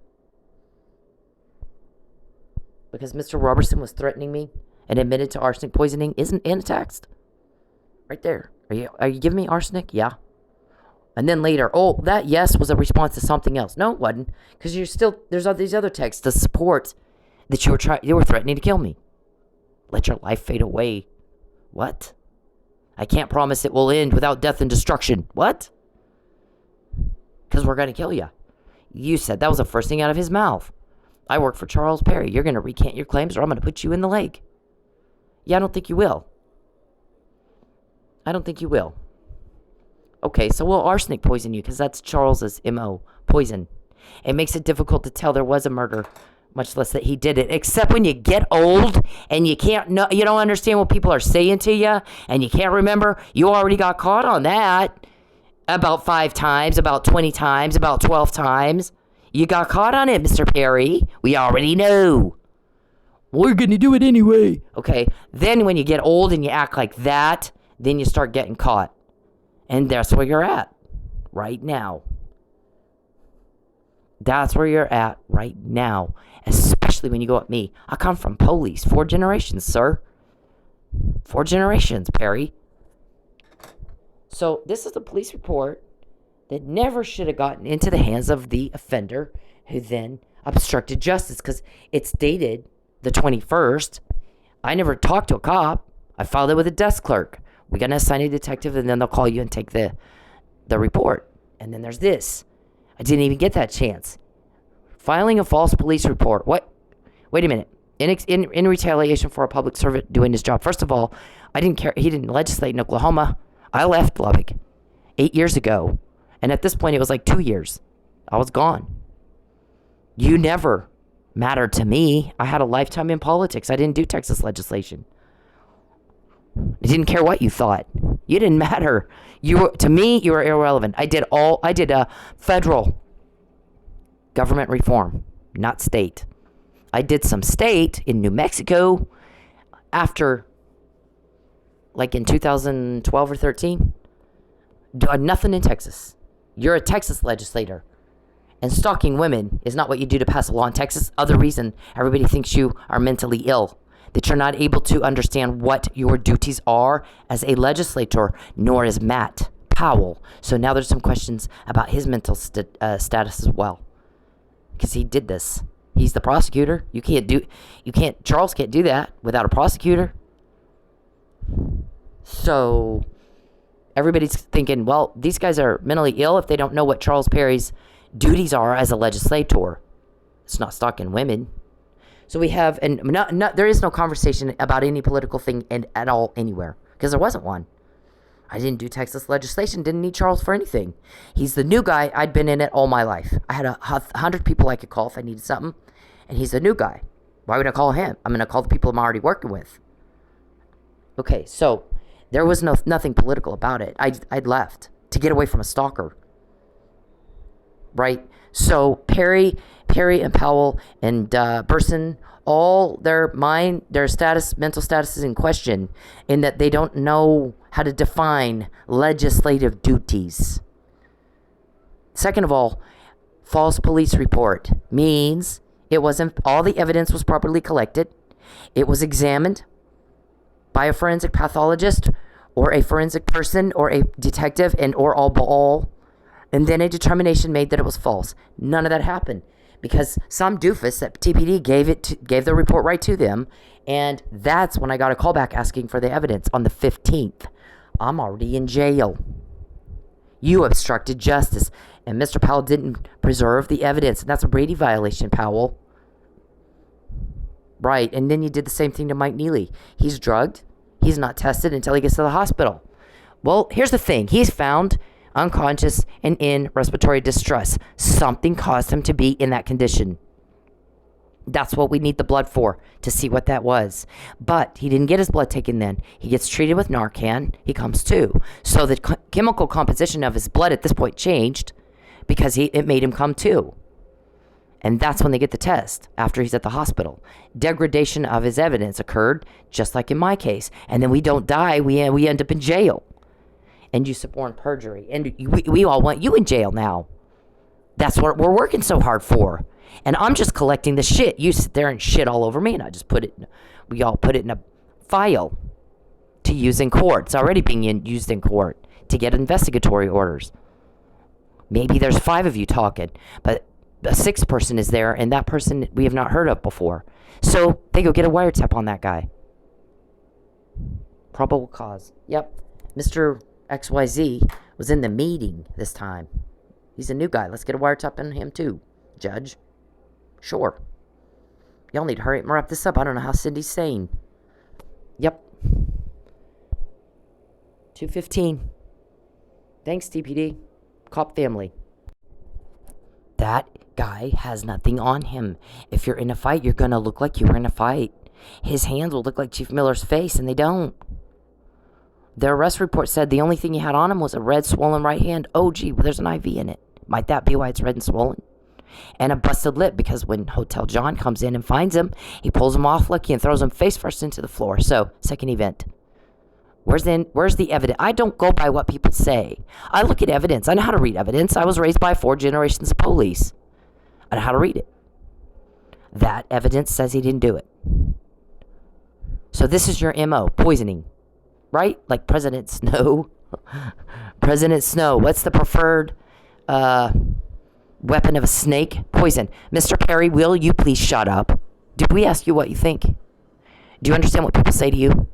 Because Mr. Robertson was threatening me and admitted to arsenic poisoning isn't in a text. Right there. Are you giving me arsenic? Yeah. And then later, oh, that yes was a response to something else. No, it wasn't. Because there's all these other texts to support that you were threatening to kill me. Let your life fade away. What? I can't promise it will end without death and destruction. What? Because we're going to kill you. You said that was the first thing out of his mouth. I work for Charles Perry. You're going to recant your claims or I'm going to put you in the lake. Yeah, I don't think you will. I don't think you will. Okay, so we'll arsenic poison you because that's Charles's MO, poison. It makes it difficult to tell there was a murder, much less that he did it. Except when you get old and you don't understand what people are saying to you and you can't remember. You already got caught on that about 5 times, about 20 times, about 12 times. You got caught on it, Mr. Perry. We already know. We're going to do it anyway. Okay, then when you get old and you act like that, then you start getting caught. And that's where you're at right now. That's where you're at right now. Especially when you go at me. I come from police. 4 generations, sir. 4 generations, Perry. So this is the police report that never should have gotten into the hands of the offender who then obstructed justice because it's dated the 21st. I never talked to a cop. I filed it with a desk clerk. We're going to assign a detective and then they'll call you and take the report. And then there's this. I didn't even get that chance. Filing a false police report. What? Wait a minute. In retaliation for a public servant doing his job. First of all, I didn't care. He didn't legislate in Oklahoma. I left Lubbock 8 years ago. And at this point, it was like 2 years. I was gone. You never mattered to me. I had a lifetime in politics. I didn't do Texas legislation. I didn't care what you thought. You didn't matter. To me, you were irrelevant. I did federal government reform, not state. I did some state in New Mexico after, like in 2012 or 13. Nothing in Texas. You're a Texas legislator. And stalking women is not what you do to pass a law in Texas. Other reason everybody thinks you are mentally ill. That you're not able to understand what your duties are as a legislator, nor is Matt Powell. So now there's some questions about his mental status as well. Because he did this. He's the prosecutor. Charles can't do that without a prosecutor. So everybody's thinking, well, these guys are mentally ill if they don't know what Charles Perry's duties are as a legislator. It's not stalking women. So we have, and there is no conversation about any political thing at all anywhere, because there wasn't one. I didn't do Texas legislation, didn't need Charles for anything. He's the new guy. I'd been in it all my life. I had 100 people I could call if I needed something, and he's the new guy. Why would I call him? I'm going to call the people I'm already working with. Okay, so there was nothing political about it. I'd left to get away from a stalker. Right? So Perry and Powell and Burson, all their mental status is in question in that they don't know how to define legislative duties. Second of all, false police report means all the evidence was properly collected. It was examined by a forensic pathologist or a forensic person or a detective or all. And then a determination made that it was false. None of that happened because some doofus at TPD gave the report right to them, and that's when I got a call back asking for the evidence on the 15th. I'm already in jail. You obstructed justice, and Mr. Powell didn't preserve the evidence, and that's a Brady violation, Powell. Right, and then you did the same thing to Mike Neely. He's drugged. He's not tested until he gets to the hospital. Well, here's the thing. He's found unconscious and in respiratory distress. Something caused him to be in that condition. That's what we need the blood for, to see what that was. But he didn't get his blood taken then. He gets treated with Narcan. He comes to. So the chemical composition of his blood at this point changed because it made him come to. And that's when they get the test, after he's at the hospital. Degradation of his evidence occurred, just like in my case. And then we don't die, we end up in jail. And you suborn perjury. And we all want you in jail now. That's what we're working so hard for. And I'm just collecting the shit. You sit there and shit all over me, and I just we all put it in a file to use in court. It's already being used in court to get investigatory orders. Maybe there's 5 of you talking, but a 6th person is there, and that person we have not heard of before. So they go get a wiretap on that guy. Probable cause. Yep. Mr. XYZ was in the meeting this time. He's a new guy. Let's get a wiretap on him too, Judge. Sure. Y'all need to hurry up and wrap this up. I don't know how Cindy's saying. Yep. 2:15. Thanks, TPD. Cop family. That guy has nothing on him. If you're in a fight, you're going to look like you were in a fight. His hands will look like Chief Miller's face, and they don't. The arrest report said the only thing he had on him was a red, swollen right hand. Oh, gee, well, there's an IV in it. Might that be why it's red and swollen? And a busted lip, because when Hotel John comes in and finds him, he pulls him off Lucky and throws him face first into the floor. So, second event. Where's the evidence? I don't go by what people say. I look at evidence. I know how to read evidence. I was raised by 4 generations of police. I know how to read it. That evidence says he didn't do it. So this is your MO, poisoning. Right? Like President Snow. President Snow. What's the preferred weapon of a snake? Poison. Mr. Perry, will you please shut up? Did we ask you what you think? Do you understand what people say to you?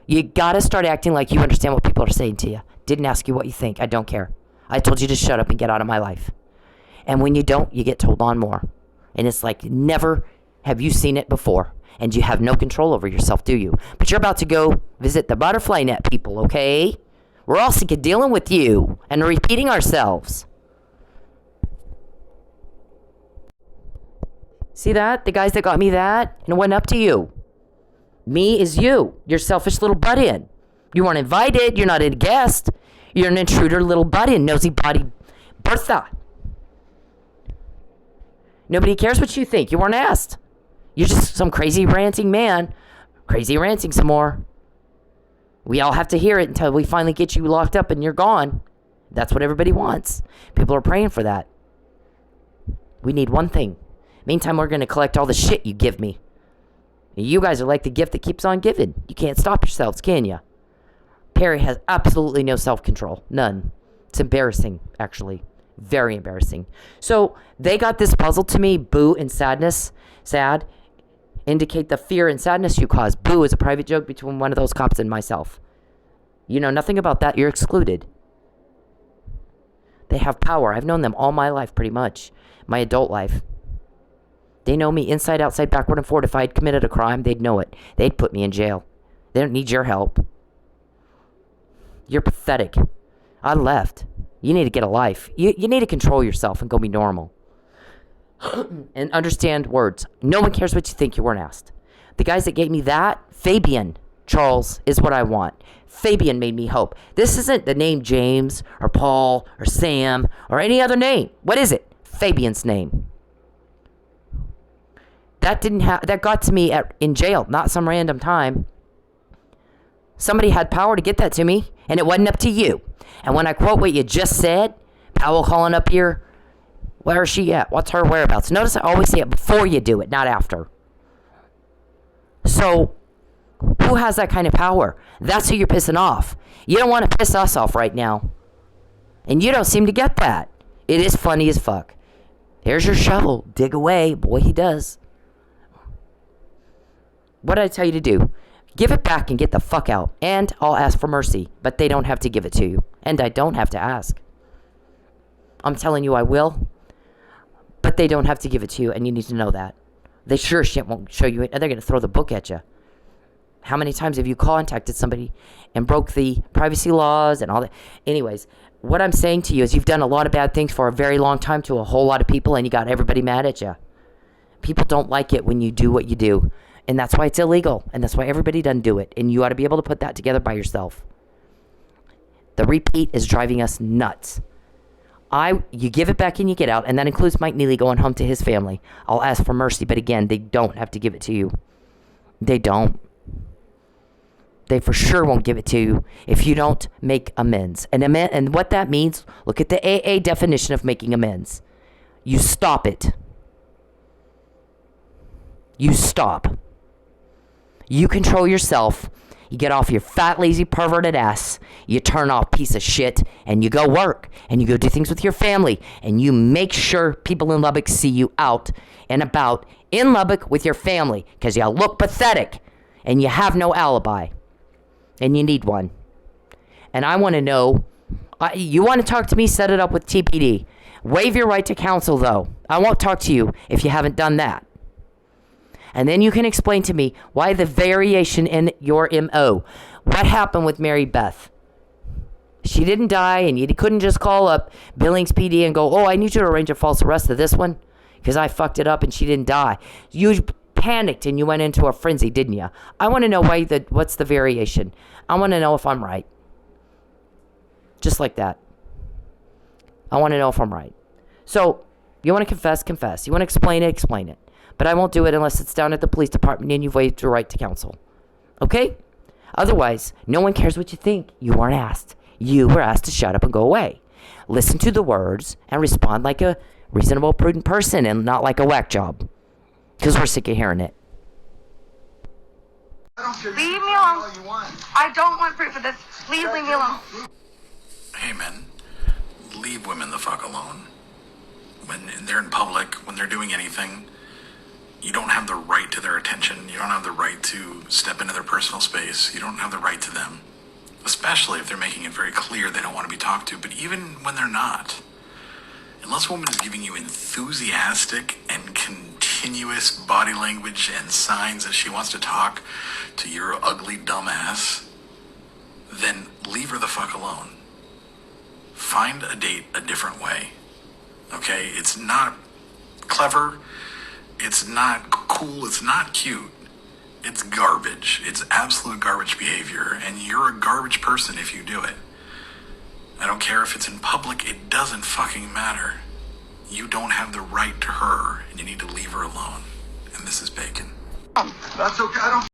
You gotta start acting like you understand what people are saying to you. Didn't ask you what you think. I don't care. I told you to shut up and get out of my life. And when you don't, you get told on more. And it's like, never have you seen it before. And you have no control over yourself, do you? But you're about to go visit the butterfly net people, okay? We're all sick of dealing with you and repeating ourselves. See that? The guys that got me that, and it went up to you. Me is you. You're selfish little butt-in. You weren't invited. You're not a guest. You're an intruder little butt-in, nosy body Bertha. Nobody cares what you think. You weren't asked. You're just some crazy ranting man. Crazy ranting some more. We all have to hear it until we finally get you locked up and you're gone. That's what everybody wants. People are praying for that. We need one thing. Meantime, we're going to collect all the shit you give me. You guys are like the gift that keeps on giving. You can't stop yourselves, can you? Perry has absolutely no self-control. None. It's embarrassing, actually. Very embarrassing. So they got this puzzle to me. Boo and sadness. Sad. Indicate the fear and sadness you cause. Boo is a private joke between one of those cops and myself. You know nothing about that. You're excluded. They have power. I've known them all my life, pretty much. My adult life. They know me inside, outside, backward, and forward. If I had committed a crime, they'd know it. They'd put me in jail. They don't need your help. You're pathetic. I left. You need to get a life. You need to control yourself and go be normal. And understand words. No one cares what you think. You weren't asked. The guys that gave me that, Fabian Charles, is what I want. Fabian made me hope. This isn't the name James or Paul or Sam or any other name. What is it? Fabian's name. That got to me in jail, not some random time. Somebody had power to get that to me, and it wasn't up to you. And when I quote what you just said, Powell calling up here, where is she at? What's her whereabouts? Notice I always say it before you do it, not after. So, who has that kind of power? That's who you're pissing off. You don't want to piss us off right now. And you don't seem to get that. It is funny as fuck. Here's your shovel. Dig away. Boy, he does. What did I tell you to do? Give it back and get the fuck out. And I'll ask for mercy. But they don't have to give it to you. And I don't have to ask. I'm telling you I will. But they don't have to give it to you. And you need to know that. They sure shit won't show you it. And they're going to throw the book at you. How many times have you contacted somebody and broke the privacy laws and all that? Anyways, what I'm saying to you is you've done a lot of bad things for a very long time to a whole lot of people. And you got everybody mad at you. People don't like it when you do what you do. And that's why it's illegal. And that's why everybody doesn't do it. And you ought to be able to put that together by yourself. The repeat is driving us nuts. You give it back and you get out. And that includes Mike Neely going home to his family. I'll ask for mercy. But again, they don't have to give it to you. They don't. They for sure won't give it to you if you don't make amends. And what that means, look at the AA definition of making amends. You stop it. You stop. You control yourself. You get off your fat, lazy, perverted ass. You turn off, piece of shit, and you go work. And you go do things with your family. And you make sure people in Lubbock see you out and about in Lubbock with your family. Because you look pathetic. And you have no alibi. And you need one. And I want to know, you want to talk to me, set it up with TPD. Waive your right to counsel, though. I won't talk to you if you haven't done that. And then you can explain to me why the variation in your MO. What happened with Mary Beth? She didn't die, and you couldn't just call up Billings PD and go, oh, I need you to arrange a false arrest of this one because I fucked it up and she didn't die. You panicked and you went into a frenzy, didn't you? I want to know what's the variation. I want to know if I'm right. Just like that. I want to know if I'm right. So, you want to confess, confess. You want to explain it, explain it. But I won't do it unless it's down at the police department and you've waived your right to counsel. Okay? Otherwise, no one cares what you think. You weren't asked. You were asked to shut up and go away. Listen to the words and respond like a reasonable, prudent person and not like a whack job. Because we're sick of hearing it. Leave me alone. I don't want proof of this. Please leave me alone. Hey, men. Leave women the fuck alone. When they're in public, when they're doing anything, you don't have the right to their attention. You don't have the right to step into their personal space. You don't have the right to them. Especially if they're making it very clear they don't want to be talked to. But even when they're not, unless a woman is giving you enthusiastic and continuous body language and signs that she wants to talk to your ugly dumbass, then leave her the fuck alone. Find a date a different way. Okay? It's not clever. It's not cool. It's not cute. It's garbage. It's absolute garbage behavior. And you're a garbage person if you do it. I don't care if it's in public. It doesn't fucking matter. You don't have the right to her, and you need to leave her alone. And this is Bacon. That's okay. I don't